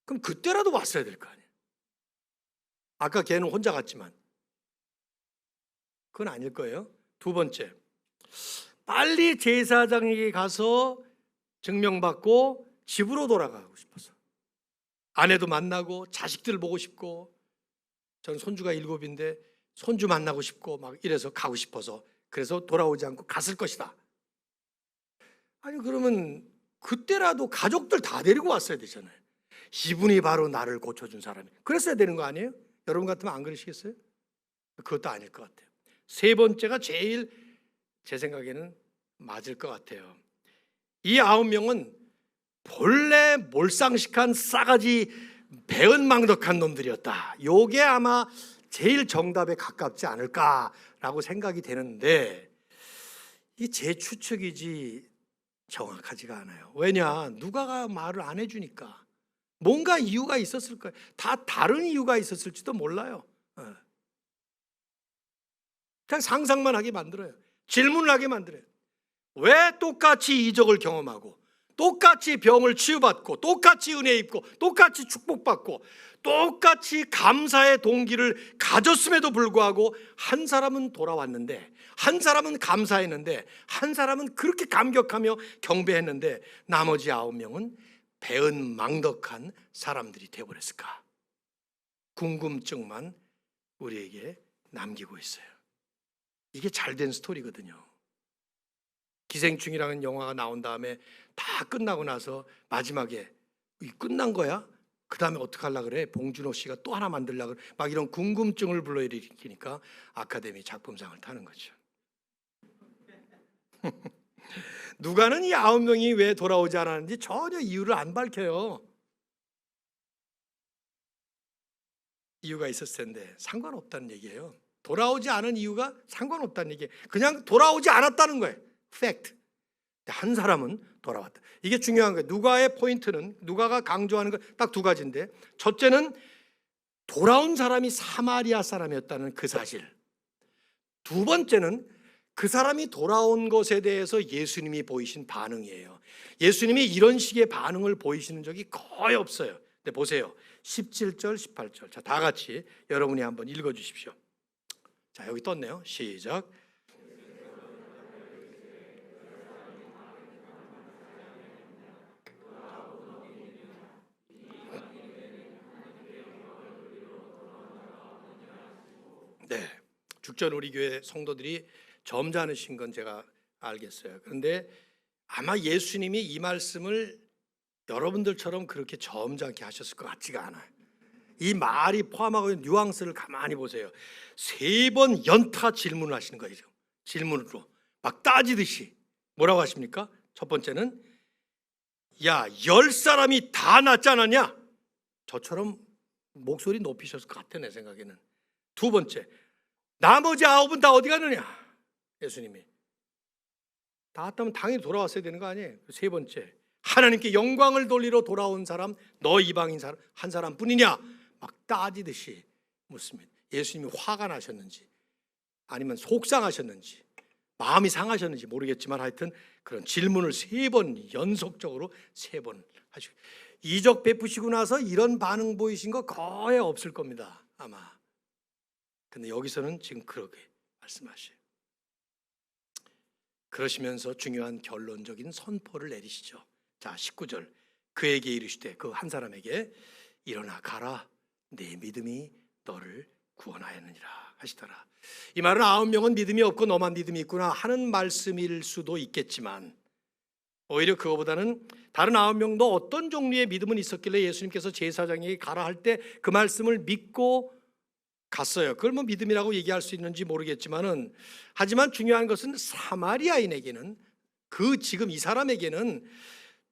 그럼 그때라도 왔어야 될 거 아니에요. 아까 걔는 혼자 갔지만 그건 아닐 거예요. 두 번째, 빨리 제사장에게 가서 증명받고 집으로 돌아가고 싶어서 아내도 만나고 자식들 보고 싶고 저는 손주가 7인데 손주 만나고 싶고 막 이래서 가고 싶어서 그래서 돌아오지 않고 갔을 것이다. 아니 그러면 그때라도 가족들 다 데리고 왔어야 되잖아요. 이분이 바로 나를 고쳐준 사람이. 그랬어야 되는 거 아니에요? 여러분 같으면 안 그러시겠어요? 그것도 아닐 것 같아요. 세 번째가 제일 제 생각에는 맞을 것 같아요. 이 9명은 본래 몰상식한 싸가지 배은망덕한 놈들이었다. 요게 아마 제일 정답에 가깝지 않을까라고 생각이 되는데 이 제 추측이지 정확하지가 않아요. 왜냐? 누가가 말을 안 해주니까. 뭔가 이유가 있었을 거예요. 다 다른 이유가 있었을지도 몰라요. 그냥 상상만 하게 만들어요. 질문을 하게 만들어요. 왜 똑같이 이적을 경험하고 똑같이 병을 치유받고 똑같이 은혜 입고 똑같이 축복받고 똑같이 감사의 동기를 가졌음에도 불구하고 한 사람은 돌아왔는데 한 사람은 감사했는데 한 사람은 그렇게 감격하며 경배했는데 나머지 9명은 배은망덕한 사람들이 되어버렸을까? 궁금증만 우리에게 남기고 있어요. 이게 잘된 스토리거든요. 기생충이라는 영화가 나온 다음에 다 끝나고 나서 마지막에 이 끝난 거야? 그 다음에 어떻게 하려고 그래? 봉준호 씨가 또 하나 만들려고 그래? 막 이런 궁금증을 불러일으키니까 아카데미 작품상을 타는 거죠. 누가는 이 9명이 왜 돌아오지 않았는지 전혀 이유를 안 밝혀요. 이유가 있었을 텐데 상관없다는 얘기예요. 돌아오지 않은 이유가 상관없다는 얘기예요. 그냥 돌아오지 않았다는 거예요. 팩트. 한 사람은 돌아왔다. 이게 중요한 거예요. 누가의 포인트는 누가가 강조하는 건 딱 두 가지인데 첫째는 돌아온 사람이 사마리아 사람이었다는 그 사실. 두 번째는 그 사람이 돌아온 것에 대해서 예수님이 보이신 반응이에요. 예수님이 이런 식의 반응을 보이시는 적이 거의 없어요. 근데 보세요. 17절, 18절. 자, 다 같이 여러분이 한번 읽어 주십시오. 자, 여기 떴네요. 시작. 네, 죽전 우리 교회 성도들이 점잖으신 건 제가 알겠어요. 그런데 아마 예수님이 이 말씀을 여러분들처럼 그렇게 점잖게 하셨을 것 같지가 않아요. 이 말이 포함하고 있는 뉘앙스를 가만히 보세요. 3번 연타 질문을 하시는 거예요. 질문으로 막 따지듯이 뭐라고 하십니까? 첫 번째는 야, 10사람이 다 낫지 않았냐? 저처럼 목소리 높이셨을 것 같아 내 생각에는. 두 번째, 나머지 9은 다 어디 갔느냐? 예수님이 다 왔다면 당연히 돌아왔어야 되는 거 아니에요? 세 번째, 하나님께 영광을 돌리러 돌아온 사람 너 이방인 사람 한 사람뿐이냐? 막 따지듯이 묻습니다. 예수님이 화가 나셨는지 아니면 속상하셨는지 마음이 상하셨는지 모르겠지만 하여튼 그런 질문을 3번 연속적으로 3번 하시고 이적 베푸시고 나서 이런 반응 보이신 거 거의 없을 겁니다 아마. 근데 여기서는 지금 그렇게 말씀하셔요. 그러시면서 중요한 결론적인 선포를 내리시죠. 자, 19절. 그에게 이르시되 그 한 사람에게 일어나 가라 내 믿음이 너를 구원하였느니라 하시더라. 이 말은 9명은 믿음이 없고 너만 믿음이 있구나 하는 말씀일 수도 있겠지만 오히려 그거보다는 다른 9명도 어떤 종류의 믿음은 있었길래 예수님께서 제사장에게 가라 할 때 그 말씀을 믿고 갔어요. 그걸 뭐 믿음이라고 얘기할 수 있는지 모르겠지만은 하지만 중요한 것은 사마리아인에게는 그 지금 이 사람에게는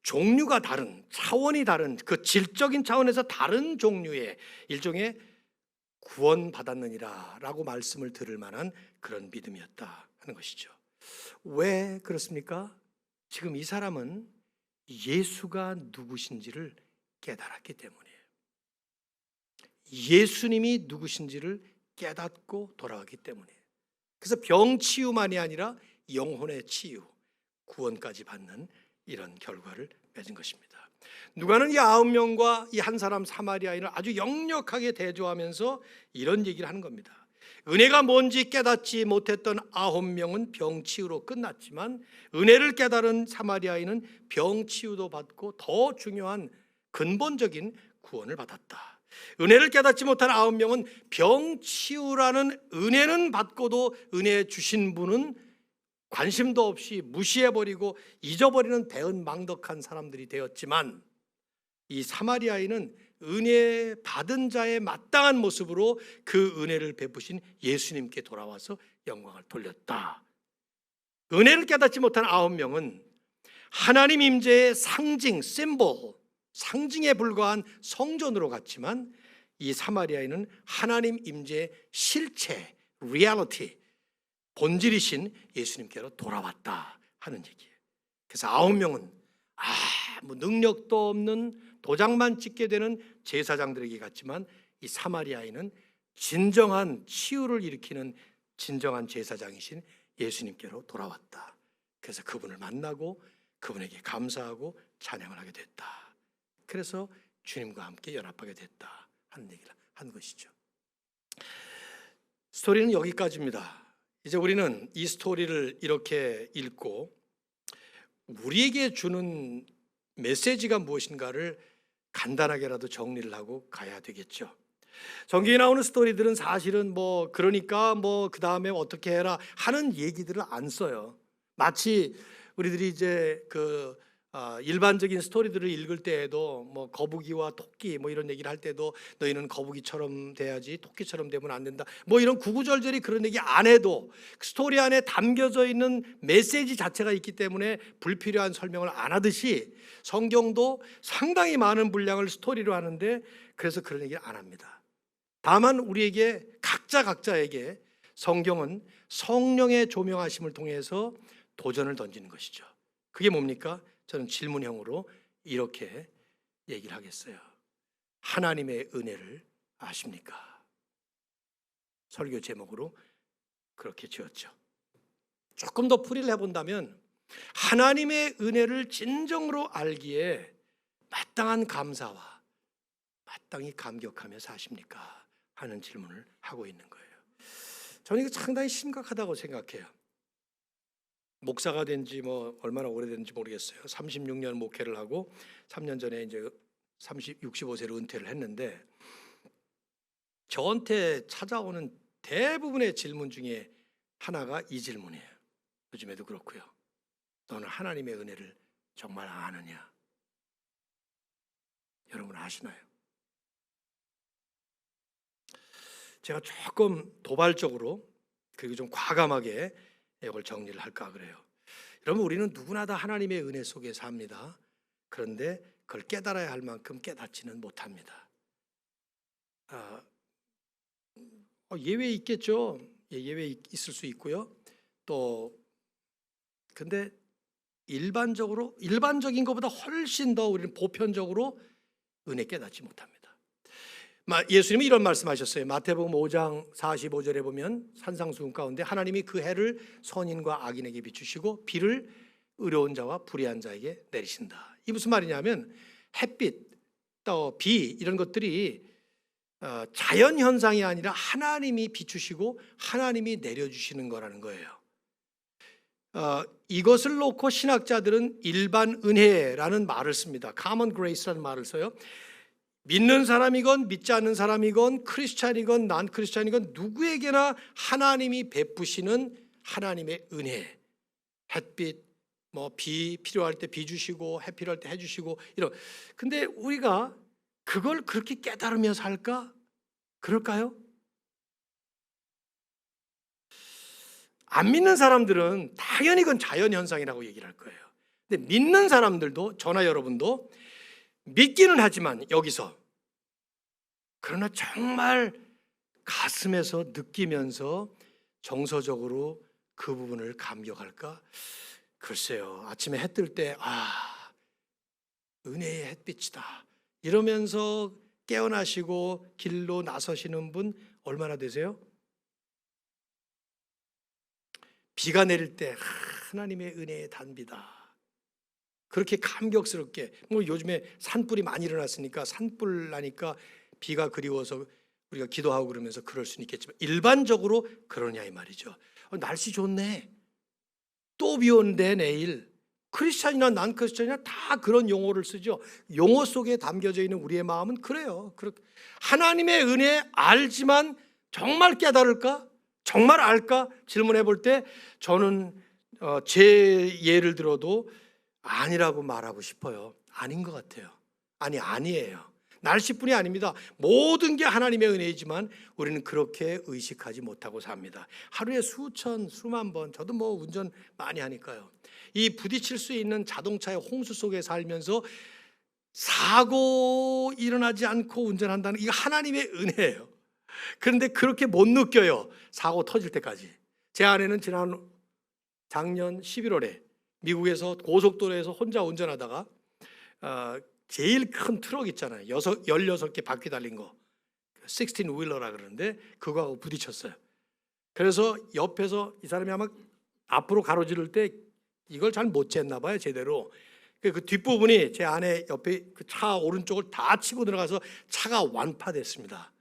종류가 다른 차원이 다른 그 질적인 차원에서 다른 종류의 일종의 구원받았느니라 라고 말씀을 들을 만한 그런 믿음이었다 하는 것이죠. 왜 그렇습니까? 지금 이 사람은 예수가 누구신지를 깨달았기 때문이에요. 예수님이 누구신지를 깨닫고 돌아가기 때문이에요. 그래서 병치유만이 아니라 영혼의 치유, 구원까지 받는 이런 결과를 맺은 것입니다. 누가는 이 9명과 이 한 사람 사마리아인을 아주 역력하게 대조하면서 이런 얘기를 하는 겁니다. 은혜가 뭔지 깨닫지 못했던 9명은 병치유로 끝났지만 은혜를 깨달은 사마리아인은 병치유도 받고 더 중요한 근본적인 구원을 받았다. 은혜를 깨닫지 못한 9명은 병 치유라는 은혜는 받고도 은혜 주신 분은 관심도 없이 무시해버리고 잊어버리는 배은망덕한 사람들이 되었지만, 이 사마리아인은 은혜 받은 자의 마땅한 모습으로 그 은혜를 베푸신 예수님께 돌아와서 영광을 돌렸다. 은혜를 깨닫지 못한 9명은 하나님 임재의 상징, 심볼, 상징에 불과한 성전으로 갔지만, 이 사마리아인은 하나님 임재의 실체, 리얼리티, 본질이신 예수님께로 돌아왔다 하는 얘기예요. 그래서 9명은 아무 능력도 없는 도장만 찍게 되는 제사장들에게 갔지만, 이 사마리아인은 진정한 치유를 일으키는 진정한 제사장이신 예수님께로 돌아왔다. 그래서 그분을 만나고 그분에게 감사하고 찬양을 하게 됐다. 그래서 주님과 함께 연합하게 됐다 하는 얘기를 한 것이죠. 스토리는 여기까지입니다. 이제 우리는 이 스토리를 이렇게 읽고 우리에게 주는 메시지가 무엇인가를 간단하게라도 정리를 하고 가야 되겠죠. 성경에 나오는 스토리들은 사실은 그러니까 그 다음에 어떻게 해라 하는 얘기들을 안 써요. 마치 우리들이 이제 일반적인 스토리들을 읽을 때에도 거북이와 토끼 이런 얘기를 할 때도 너희는 거북이처럼 돼야지 토끼처럼 되면 안 된다 이런 구구절절히 그런 얘기 안 해도 스토리 안에 담겨져 있는 메시지 자체가 있기 때문에 불필요한 설명을 안 하듯이 성경도 상당히 많은 분량을 스토리로 하는데 그래서 그런 얘기를 안 합니다. 다만 우리에게 각자에게 성경은 성령의 조명하심을 통해서 도전을 던지는 것이죠. 그게 뭡니까? 저는 질문형으로 이렇게 얘기를 하겠어요. 하나님의 은혜를 아십니까? 설교 제목으로 그렇게 지었죠. 조금 더 풀이를 해본다면 하나님의 은혜를 진정으로 알기에 마땅한 감사와 마땅히 감격하며 사십니까? 하는 질문을 하고 있는 거예요. 저는 이거 상당히 심각하다고 생각해요. 목사가 된 지 얼마나 오래됐는지 모르겠어요. 36년 목회를 하고 3년 전에 이제 65세로 은퇴를 했는데 저한테 찾아오는 대부분의 질문 중에 하나가 이 질문이에요. 요즘에도 그렇고요. 너는 하나님의 은혜를 정말 아느냐? 여러분 아시나요? 제가 조금 도발적으로 그리고 좀 과감하게 이걸 정리를 할까 그래요. 여러분 우리는 누구나 다 하나님의 은혜 속에 삽니다. 그런데 그걸 깨달아야 할 만큼 깨닫지는 못합니다. 예외 있겠죠. 예외 있을 수 있고요. 또 근데 일반적인 것보다 훨씬 더 우리는 보편적으로 은혜 깨닫지 못합니다. 예수님은 이런 말씀하셨어요. 마태복음 5장 45절에 보면 산상수훈 가운데 하나님이 그 해를 선인과 악인에게 비추시고 비를 의로운 자와 불의한 자에게 내리신다. 이 무슨 말이냐면 햇빛, 또 비 이런 것들이 자연 현상이 아니라 하나님이 비추시고 하나님이 내려주시는 거라는 거예요. 이것을 놓고 신학자들은 일반 은혜라는 말을 씁니다. common grace라는 말을 써요. 믿는 사람이건 믿지 않는 사람이건 크리스찬이건 난 크리스찬이건 누구에게나 하나님이 베푸시는 하나님의 은혜, 햇빛, 비 필요할 때 비 주시고 해 필요할 때 해 주시고 이런. 근데 우리가 그걸 그렇게 깨달으며 살까? 그럴까요? 안 믿는 사람들은 당연히 그건 자연현상이라고 얘기를 할 거예요. 근데 믿는 사람들도 저나 여러분도 믿기는 하지만 여기서 그러나 정말 가슴에서 느끼면서 정서적으로 그 부분을 감격할까? 글쎄요. 아침에 해 뜰 때 은혜의 햇빛이다 이러면서 깨어나시고 길로 나서시는 분 얼마나 되세요? 비가 내릴 때 하나님의 은혜의 단비다 그렇게 감격스럽게 요즘에 산불이 많이 일어났으니까 산불 나니까 비가 그리워서 우리가 기도하고 그러면서 그럴 수는 있겠지만 일반적으로 그러냐 이 말이죠. 날씨 좋네. 또 비 오는데 내일 크리스찬이나 난 크리스찬이나 다 그런 용어를 쓰죠. 용어 속에 담겨져 있는 우리의 마음은 그래요. 하나님의 은혜 알지만 정말 깨달을까? 정말 알까? 질문해 볼 때 저는 제 예를 들어도 아니라고 말하고 싶어요. 아닌 것 같아요. 아니에요. 날씨뿐이 아닙니다. 모든 게 하나님의 은혜이지만 우리는 그렇게 의식하지 못하고 삽니다. 하루에 수천, 수만 번, 저도 뭐 운전 많이 하니까요. 이 부딪힐 수 있는 자동차의 홍수 속에 살면서 사고 일어나지 않고 운전한다는 이거 하나님의 은혜예요. 그런데 그렇게 못 느껴요. 사고 터질 때까지. 제 아내는 작년 11월에 미국에서 고속도로에서 혼자 운전하다가 제일 큰 트럭 있잖아요. 16개 바퀴 달린 거 16휠러라 그러는데 그거하고 부딪혔어요. 그래서 옆에서 이 사람이 아마 앞으로 가로지를 때 이걸 잘 못 쟀나 봐요, 제대로. 그 뒷부분이 제 아내 옆에 그 차 오른쪽을 다 치고 들어가서 차가 완파됐습니다.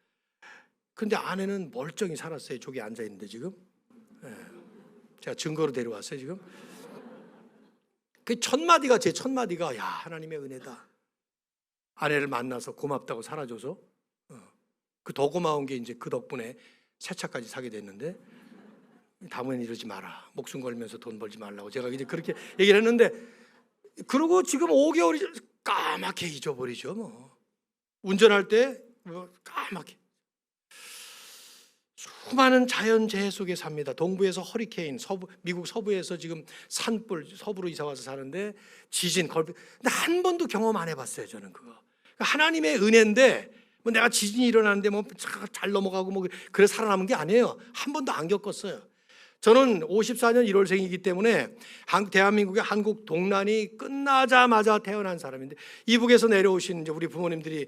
근데 아내는 멀쩡히 살았어요. 저기 앉아 있는데 지금. 제가 증거로 데려왔어요, 지금. 그 첫 마디가 야, 하나님의 은혜다. 아내를 만나서 고맙다고 살아줘서 그 더 고마운 게 이제 그 덕분에 새 차까지 사게 됐는데 다음엔 이러지 마라. 목숨 걸면서 돈 벌지 말라고 제가 이제 그렇게 얘기를 했는데 그러고 지금 5개월이 까맣게 잊어버리죠. 뭐 운전할 때 까맣게 수많은 자연재해 속에 삽니다. 동부에서 허리케인, 미국 서부에서 지금 산불, 서부로 이사 와서 사는데 지진, 근데 한 번도 경험 안 해봤어요. 저는 그거 하나님의 은혜인데 뭐 내가 지진이 일어나는데 뭐 잘 넘어가고 뭐 그래 살아남은 게 아니에요. 한 번도 안 겪었어요. 저는 54년 1월생이기 때문에 대한민국의 한국 동란이 끝나자마자 태어난 사람인데 이북에서 내려오신 이제 우리 부모님들이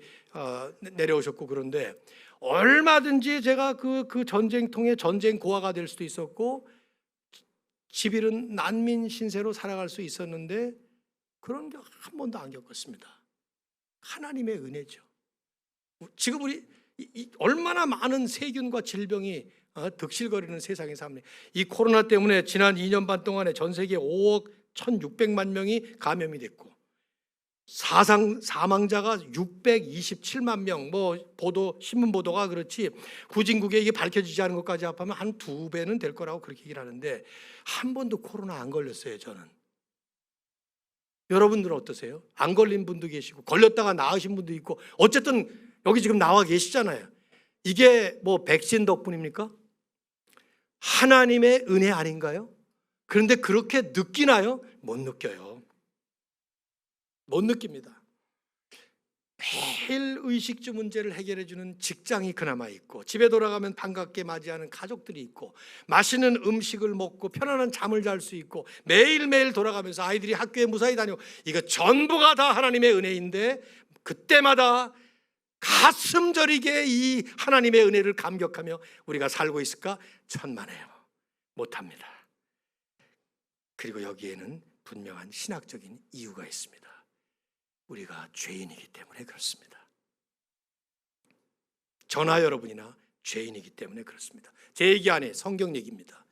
내려오셨고 그런데 얼마든지 제가 그 전쟁통에 전쟁 고아가 될 수도 있었고 집 잃은 난민 신세로 살아갈 수 있었는데 그런 게 한 번도 안 겪었습니다. 하나님의 은혜죠. 지금 우리 얼마나 많은 세균과 질병이 득실거리는 세상에 삽니다. 이 코로나 때문에 지난 2년 반 동안에 전 세계 5억 1,600만 명이 감염이 됐고 사망자가 627만 명, 뭐 신문 보도가 그렇지 후진국에 이게 밝혀지지 않은 것까지 합하면 한 2배는 될 거라고 그렇게 얘기를 하는데 한 번도 코로나 안 걸렸어요. 저는. 여러분들은 어떠세요? 안 걸린 분도 계시고 걸렸다가 나으신 분도 있고 어쨌든 여기 지금 나와 계시잖아요. 이게 뭐 백신 덕분입니까? 하나님의 은혜 아닌가요? 그런데 그렇게 느끼나요? 못 느껴요. 못 느낍니다. 매일 의식주 문제를 해결해 주는 직장이 그나마 있고 집에 돌아가면 반갑게 맞이하는 가족들이 있고 맛있는 음식을 먹고 편안한 잠을 잘 수 있고 매일매일 돌아가면서 아이들이 학교에 무사히 다니고 이거 전부가 다 하나님의 은혜인데 그때마다 가슴 저리게 이 하나님의 은혜를 감격하며 우리가 살고 있을까? 천만에요. 못합니다. 그리고 여기에는 분명한 신학적인 이유가 있습니다. 우리가 죄인이기 때문에 그렇습니다. 저나 여러분이나 죄인이기 때문에 그렇습니다. 제 얘기 아니에요. 성경 얘기입니다.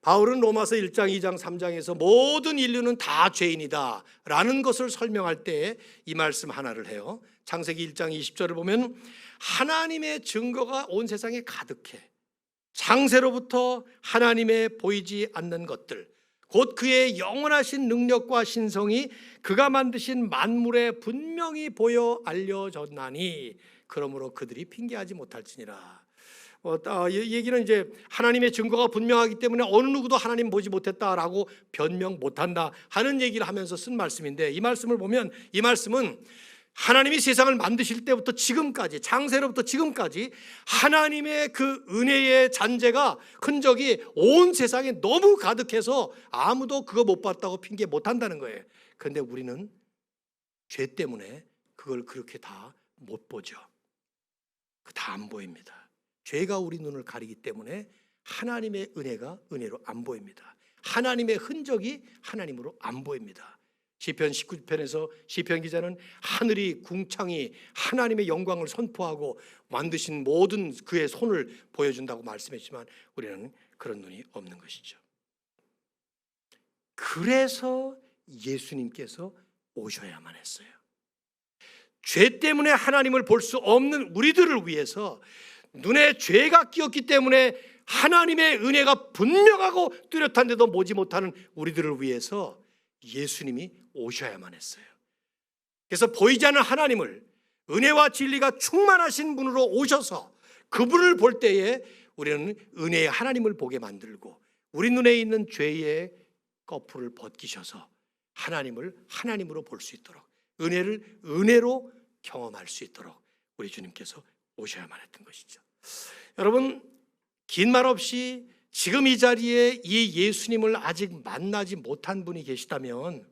바울은 로마서 1장, 2장, 3장에서 모든 인류는 다 죄인이다 라는 것을 설명할 때 이 말씀 하나를 해요. 창세기 1장 20절을 보면 하나님의 증거가 온 세상에 가득해 창세로부터 하나님의 보이지 않는 것들 곧 그의 영원하신 능력과 신성이 그가 만드신 만물에 분명히 보여 알려졌나니 그러므로 그들이 핑계하지 못할지니라. 이 얘기는 이제 하나님의 증거가 분명하기 때문에 어느 누구도 하나님 보지 못했다라고 변명 못한다 하는 얘기를 하면서 쓴 말씀인데 이 말씀을 보면 이 말씀은 하나님이 세상을 만드실 때부터 지금까지 창세로부터 지금까지 하나님의 그 은혜의 잔재가 흔적이 온 세상에 너무 가득해서 아무도 그거 못 봤다고 핑계 못 한다는 거예요. 그런데 우리는 죄 때문에 그걸 그렇게 다 못 보죠. 다 안 보입니다. 죄가 우리 눈을 가리기 때문에 하나님의 은혜가 은혜로 안 보입니다. 하나님의 흔적이 하나님으로 안 보입니다. 시편 19편에서 시편 기자는 하늘이 궁창이 하나님의 영광을 선포하고 만드신 모든 그의 손을 보여준다고 말씀했지만 우리는 그런 눈이 없는 것이죠. 그래서 예수님께서 오셔야만 했어요. 죄 때문에 하나님을 볼 수 없는 우리들을 위해서, 눈에 죄가 끼었기 때문에 하나님의 은혜가 분명하고 뚜렷한데도 보지 못하는 우리들을 위해서 예수님이 오셔야만 했어요. 그래서 보이지 않는 하나님을 은혜와 진리가 충만하신 분으로 오셔서 그분을 볼 때에 우리는 은혜의 하나님을 보게 만들고, 우리 눈에 있는 죄의 거풀을 벗기셔서 하나님을 하나님으로 볼 수 있도록, 은혜를 은혜로 경험할 수 있도록 우리 주님께서 오셔야만 했던 것이죠. 여러분, 긴 말 없이 지금 이 자리에 이 예수님을 아직 만나지 못한 분이 계시다면,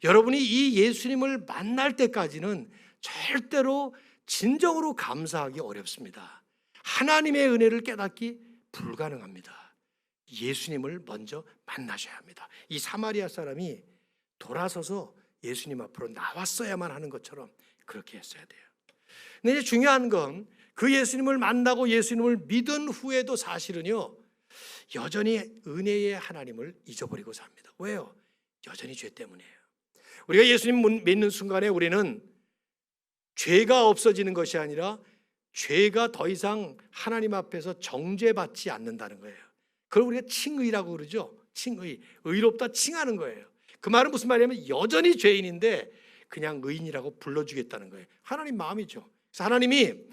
여러분이 이 예수님을 만날 때까지는 절대로 진정으로 감사하기 어렵습니다. 하나님의 은혜를 깨닫기 불가능합니다. 예수님을 먼저 만나셔야 합니다. 이 사마리아 사람이 돌아서서 예수님 앞으로 나왔어야만 하는 것처럼 그렇게 했어야 돼요. 근데 이제 중요한 건 그 예수님을 만나고 예수님을 믿은 후에도 사실은요, 여전히 은혜의 하나님을 잊어버리고 삽니다. 왜요? 여전히 죄 때문이에요. 우리가 예수님 믿는 순간에 우리는 죄가 없어지는 것이 아니라 죄가 더 이상 하나님 앞에서 정죄받지 않는다는 거예요. 그걸 우리가 칭의라고 그러죠. 칭의, 의롭다 칭하는 거예요. 그 말은 무슨 말이냐면 여전히 죄인인데 그냥 의인이라고 불러주겠다는 거예요. 하나님 마음이죠. 그래서 하나님이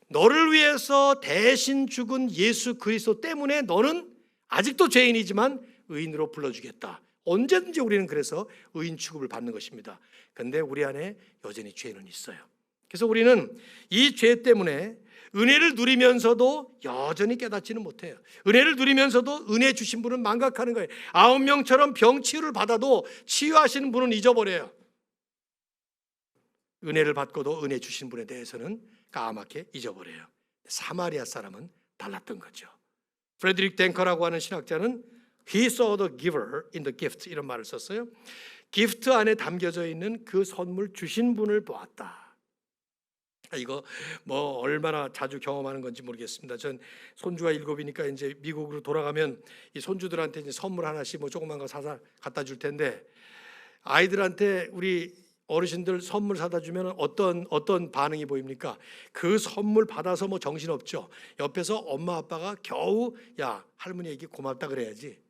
너를 위해서 대신 죽은 예수 그리스도 때문에 너는 아직도 죄인이지만 의인으로 불러주겠다. 언제든지 우리는 그래서 의인 취급을 받는 것입니다. 그런데 우리 안에 여전히 죄는 있어요. 그래서 우리는 이 죄 때문에 은혜를 누리면서도 여전히 깨닫지는 못해요. 은혜를 누리면서도 은혜 주신 분은 망각하는 거예요. 9명처럼 병 치유를 받아도 치유하시는 분은 잊어버려요. 은혜를 받고도 은혜 주신 분에 대해서는 까맣게 잊어버려요. 사마리아 사람은 달랐던 거죠. 프레드릭 댕커라고 하는 신학자는 He saw the giver in the gift, 이런 말을 썼어요. 기프트 안에 담겨져 있는 그 선물 주신 분을 보았다. 이거 뭐 얼마나 자주 경험하는 건지 모르겠습니다. 전 손주가 7이니까 이제 미국으로 돌아가면 이 손주들한테 이제 선물 하나씩 뭐 조그만 거 사서 갖다 줄 텐데, 아이들한테 우리 어르신들 선물 사다 주면 어떤 반응이 보입니까? 그 선물 받아서 뭐 정신 없죠. 옆에서 엄마 아빠가 겨우 야 할머니에게 고맙다 그래야지,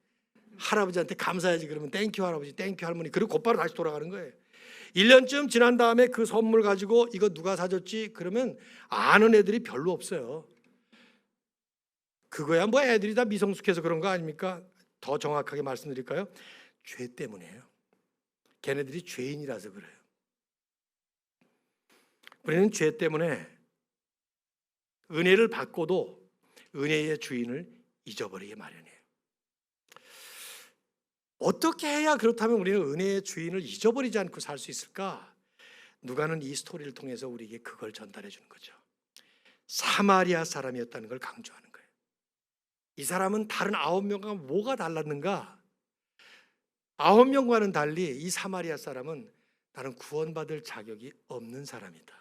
할아버지한테 감사해야지, 그러면 땡큐 할아버지, 땡큐 할머니, 그리고 곧바로 다시 돌아가는 거예요. 1년쯤 지난 다음에 그 선물 가지고 이거 누가 사줬지? 그러면 아는 애들이 별로 없어요. 그거야 뭐 애들이 다 미성숙해서 그런 거 아닙니까? 더 정확하게 말씀드릴까요? 죄 때문이에요. 걔네들이 죄인이라서 그래요. 우리는 죄 때문에 은혜를 받고도 은혜의 주인을 잊어버리게 마련이에요. 어떻게 해야 그렇다면 우리는 은혜의 주인을 잊어버리지 않고 살 수 있을까? 누가는 이 스토리를 통해서 우리에게 그걸 전달해 주는 거죠. 사마리아 사람이었다는 걸 강조하는 거예요. 이 사람은 다른 9명과 뭐가 달랐는가? 9명과는 달리 이 사마리아 사람은 나는 구원받을 자격이 없는 사람이다,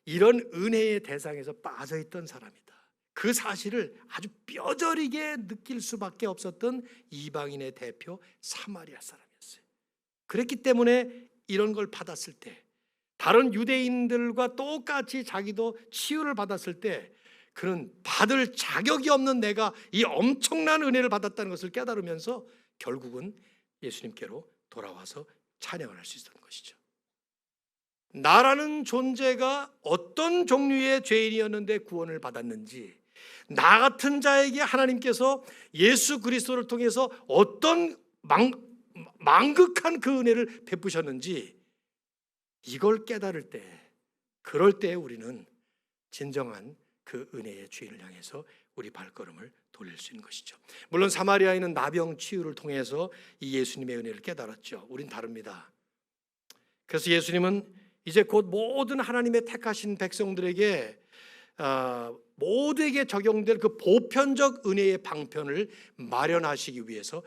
이런 은혜의 대상에서 빠져있던 사람이다, 그 사실을 아주 뼈저리게 느낄 수밖에 없었던 이방인의 대표 사마리아 사람이었어요. 그랬기 때문에 이런 걸 받았을 때, 다른 유대인들과 똑같이 자기도 치유를 받았을 때, 그는 받을 자격이 없는 내가 이 엄청난 은혜를 받았다는 것을 깨달으면서 결국은 예수님께로 돌아와서 찬양을 할 수 있었던 것이죠. 나라는 존재가 어떤 종류의 죄인이었는데 구원을 받았는지, 나 같은 자에게 하나님께서 예수 그리스도를 통해서 어떤 망극한 그 은혜를 베푸셨는지, 이걸 깨달을 때, 그럴 때 우리는 진정한 그 은혜의 주인을 향해서 우리 발걸음을 돌릴 수 있는 것이죠. 물론 사마리아인은 나병 치유를 통해서 이 예수님의 은혜를 깨달았죠. 우린 다릅니다. 그래서 예수님은 이제 곧 모든 하나님의 택하신 백성들에게 모두에게 적용될 그 보편적 은혜의 방편을 마련하시기 위해서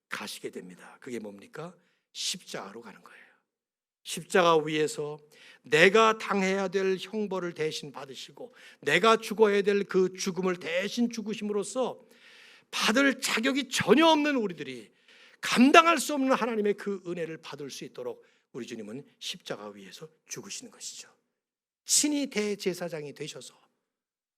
가시게 됩니다. 그게 뭡니까? 십자가로 가는 거예요. 십자가 위에서 내가 당해야 될 형벌을 대신 받으시고 내가 죽어야 될 그 죽음을 대신 죽으심으로써 받을 자격이 전혀 없는 우리들이 감당할 수 없는 하나님의 그 은혜를 받을 수 있도록 우리 주님은 십자가 위에서 죽으시는 것이죠. 친히 대제사장이 되셔서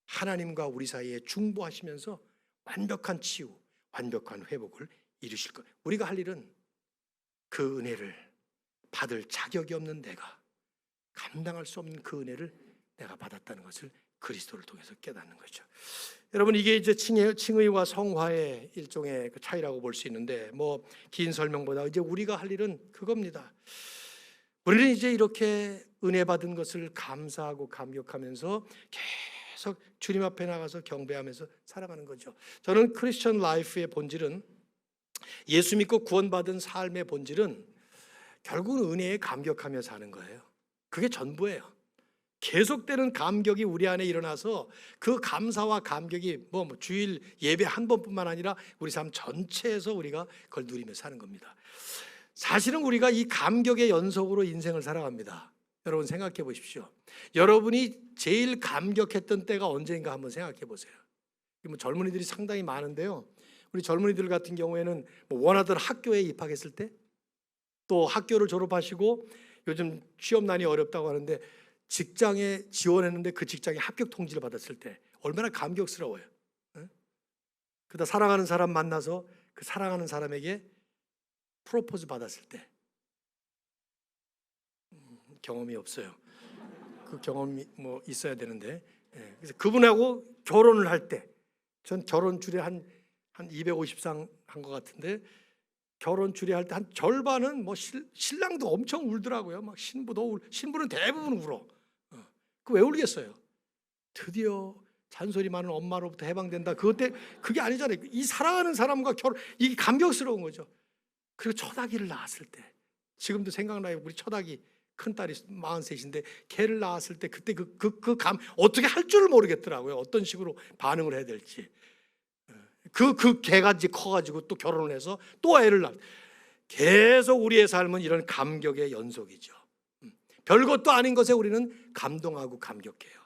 하나님과 우리 사이에 중보하시면서 완벽한 치유, 완벽한 회복을 이루실 것. 우리가 할 일은 그 은혜를 받을 자격이 없는 내가, 감당할 수 없는 그 은혜를 내가 받았다는 것을 그리스도를 통해서 깨닫는 거죠. 여러분, 이게 이제 칭의와 성화의 일종의 그 차이라고 볼 수 있는데, 뭐 긴 설명보다 이제 우리가 할 일은 그겁니다. 우리는 이제 이렇게 은혜 받은 것을 감사하고 감격하면서 계속 주님 앞에 나가서 경배하면서 살아가는 거죠. 저는 크리스천 라이프의 본질은, 예수 믿고 구원받은 삶의 본질은 결국은 은혜에 감격하며 사는 거예요. 그게 전부예요. 계속되는 감격이 우리 안에 일어나서 그 감사와 감격이 뭐 주일 예배 한 번뿐만 아니라 우리 삶 전체에서 우리가 그걸 누리며 사는 겁니다. 사실은 우리가 이 감격의 연속으로 인생을 살아갑니다. 여러분 생각해 보십시오. 여러분이 제일 감격했던 때가 언제인가 한번 생각해 보세요. 뭐 젊은이들이 상당히 많은데요. 우리 젊은이들 같은 경우에는 뭐 원하던 학교에 입학했을 때, 또 학교를 졸업하시고 요즘 취업난이 어렵다고 하는데 직장에 지원했는데 그 직장에 합격 통지를 받았을 때 얼마나 감격스러워요. 그러다 사랑하는 사람 만나서 그 사랑하는 사람에게 프로포즈 받았을 때 경험이 없어요. 그 경험이 뭐 있어야 되는데, 그래서 그분하고 결혼을 할 때, 전 결혼 주례 한 250상 한 것 같은데, 결혼 주례할 때 한 절반은 뭐 신랑도 엄청 울더라고요. 막 신부는 대부분 울어. 그 왜 울겠어요? 드디어 잔소리 많은 엄마로부터 해방된다. 그게 아니잖아요. 이 사랑하는 사람과 결혼, 이게 감격스러운 거죠. 그리고 첫 아기를 낳았을 때, 지금도 생각나요. 우리 첫 아기 큰 딸이 43인데 걔를 낳았을 때 그때 그 감 어떻게 할 줄을 모르겠더라고요. 어떤 식으로 반응을 해야 될지. 그 개가 이제 커가지고 또 결혼을 해서 또 애를 낳. 계속 우리의 삶은 이런 감격의 연속이죠. 별것도 아닌 것에 우리는 감동하고 감격해요.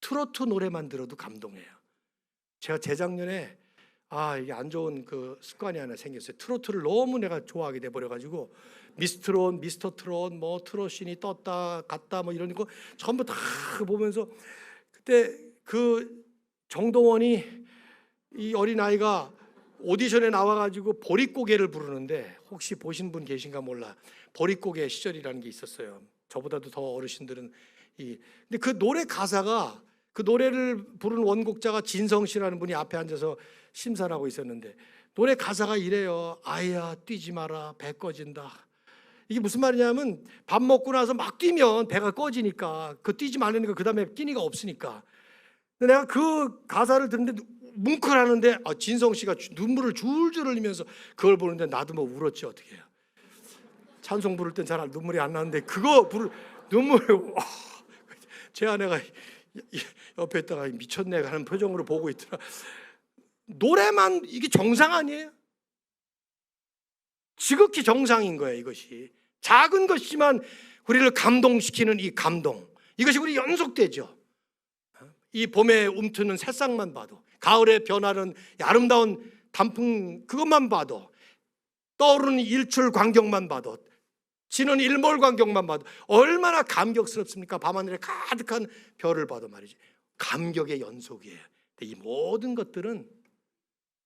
트로트 노래만 들어도 감동해요. 제가 재작년에 이게 안 좋은 그 습관이 하나 생겼어요. 트로트를 너무 내가 좋아하게 돼 버려가지고 미스터 트롯, 뭐 트롯신이 떴다 갔다 뭐 이런 거 전부 다 보면서, 그때 그 정동원이, 이 어린 아이가 오디션에 나와가지고 보릿고개를 부르는데, 혹시 보신 분 계신가 몰라. 보릿고개 시절이라는 게 있었어요. 저보다도 더 어르신들은 근데 그 노래 가사가, 그 노래를 부른 원곡자가 진성 씨라는 분이 앞에 앉아서 심사를 하고 있었는데, 노래 가사가 이래요. 아이야 뛰지 마라, 배 꺼진다. 이게 무슨 말이냐면, 밥 먹고 나서 막 뛰면 배가 꺼지니까, 그 뛰지 말라니까 그 다음에 끼니가 없으니까. 근데 내가 그 가사를 듣는데 뭉클하는데, 진성 씨가 눈물을 줄줄 흘리면서 그걸 보는데 나도 뭐 울었지 어떻게 해요. 찬송 부를 땐 잘 눈물이 안 나는데 그거 눈물이 제 아내가 옆에 있다가 미쳤네 하는 표정으로 보고 있더라. 노래만 이게 정상 아니에요? 지극히 정상인 거예요. 이것이 작은 것이지만 우리를 감동시키는 이 감동, 이것이 우리 연속되죠. 이 봄에 움트는 새싹만 봐도, 가을에 변하는 아름다운 단풍 그것만 봐도, 떠오르는 일출 광경만 봐도, 지는 일몰 광경만 봐도 얼마나 감격스럽습니까? 밤하늘에 가득한 별을 봐도 말이지. 감격의 연속이에요. 이 모든 것들은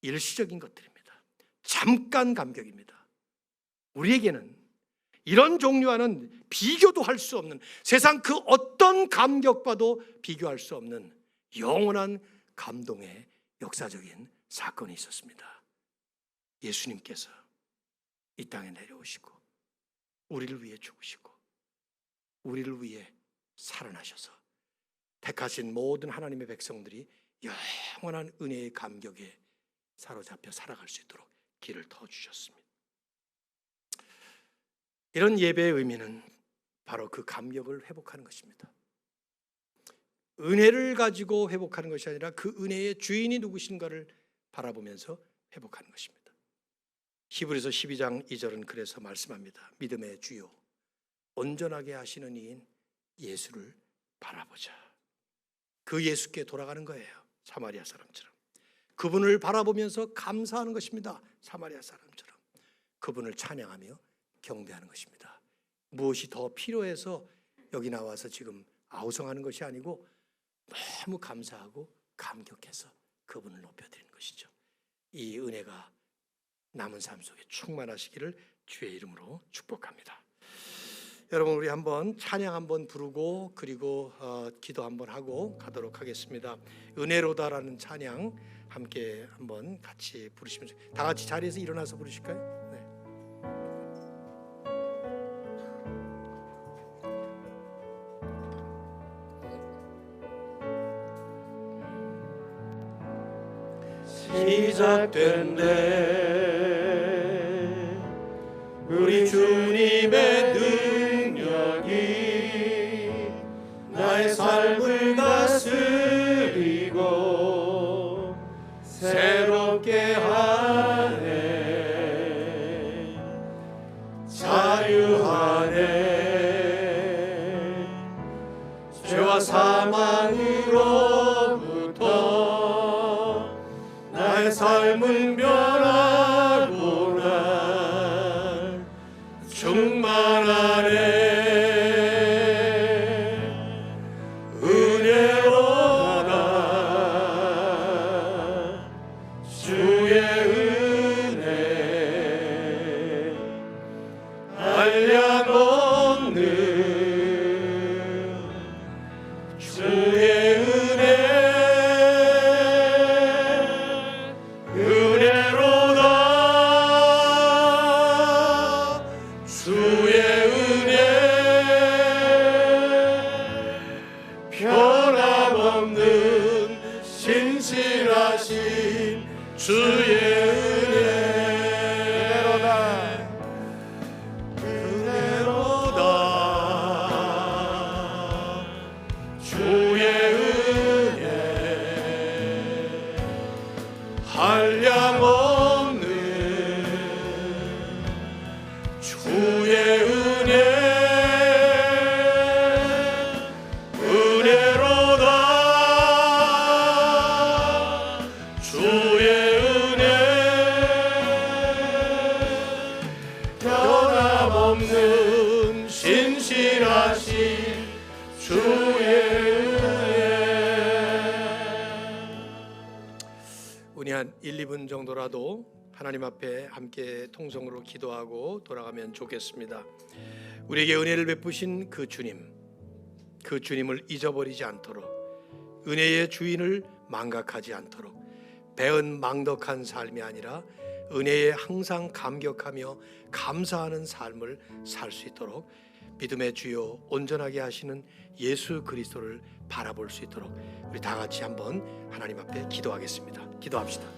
일시적인 것들입니다. 잠깐 감격입니다. 우리에게는 이런 종류와는 비교도 할 수 없는, 세상 그 어떤 감격과도 비교할 수 없는 영원한 감동의 역사적인 사건이 있었습니다. 예수님께서 이 땅에 내려오시고 우리를 위해 죽으시고 우리를 위해 살아나셔서 택하신 모든 하나님의 백성들이 영원한 은혜의 감격에 사로잡혀 살아갈 수 있도록 길을 터주셨습니다. 이런 예배의 의미는 바로 그 감격을 회복하는 것입니다. 은혜를 가지고 회복하는 것이 아니라 그 은혜의 주인이 누구신가를 바라보면서 회복하는 것입니다. 히브리서 12장 2절은 그래서 말씀합니다. 믿음의 주요 온전하게 하시는 이인 예수를 바라보자. 그 예수께 돌아가는 거예요. 사마리아 사람처럼 그분을 바라보면서 감사하는 것입니다. 사마리아 사람처럼 그분을 찬양하며 경배하는 것입니다. 무엇이 더 필요해서 여기 나와서 지금 아우성하는 것이 아니고 너무 감사하고 감격해서 그분을 높여드리는 것이죠. 이 은혜가 남은 삶 속에 충만하시기를 주의 이름으로 축복합니다. 여러분, 우리 한번 찬양 한번 부르고 그리고 기도 한번 하고 가도록 하겠습니다. 은혜로다라는 찬양 함께 한번 같이 부르시면 다 같이 자리에서 일어나서 부르실까요? 네. 시작된대 우리 주님의 능력이 나의 삶을 다스리고 새롭게 하네 자유하네 죄와 사망으로부터 나의 삶은 변하구나 충만하네 은혜로다 주의 은혜 한량없는 주의 은혜 은혜로다 주의 은혜 변함없는 신실하신 주의 은혜로다 은혜로다 주의 은혜 한량없는 주의 은혜 은혜로다 주의 은혜 변함없는 신실하신 주의 우리 한 1, 2분 정도라도 하나님 앞에 함께 통성으로 기도하고 돌아가면 좋겠습니다. 우리에게 은혜를 베푸신 그 주님을 잊어버리지 않도록, 은혜의 주인을 망각하지 않도록, 배은망덕한 삶이 아니라 은혜에 항상 감격하며 감사하는 삶을 살 수 있도록 믿음의 주요 온전하게 하시는 예수 그리스도를 바라볼 수 있도록 우리 다 같이 한번 하나님 앞에 기도하겠습니다. 기도합시다.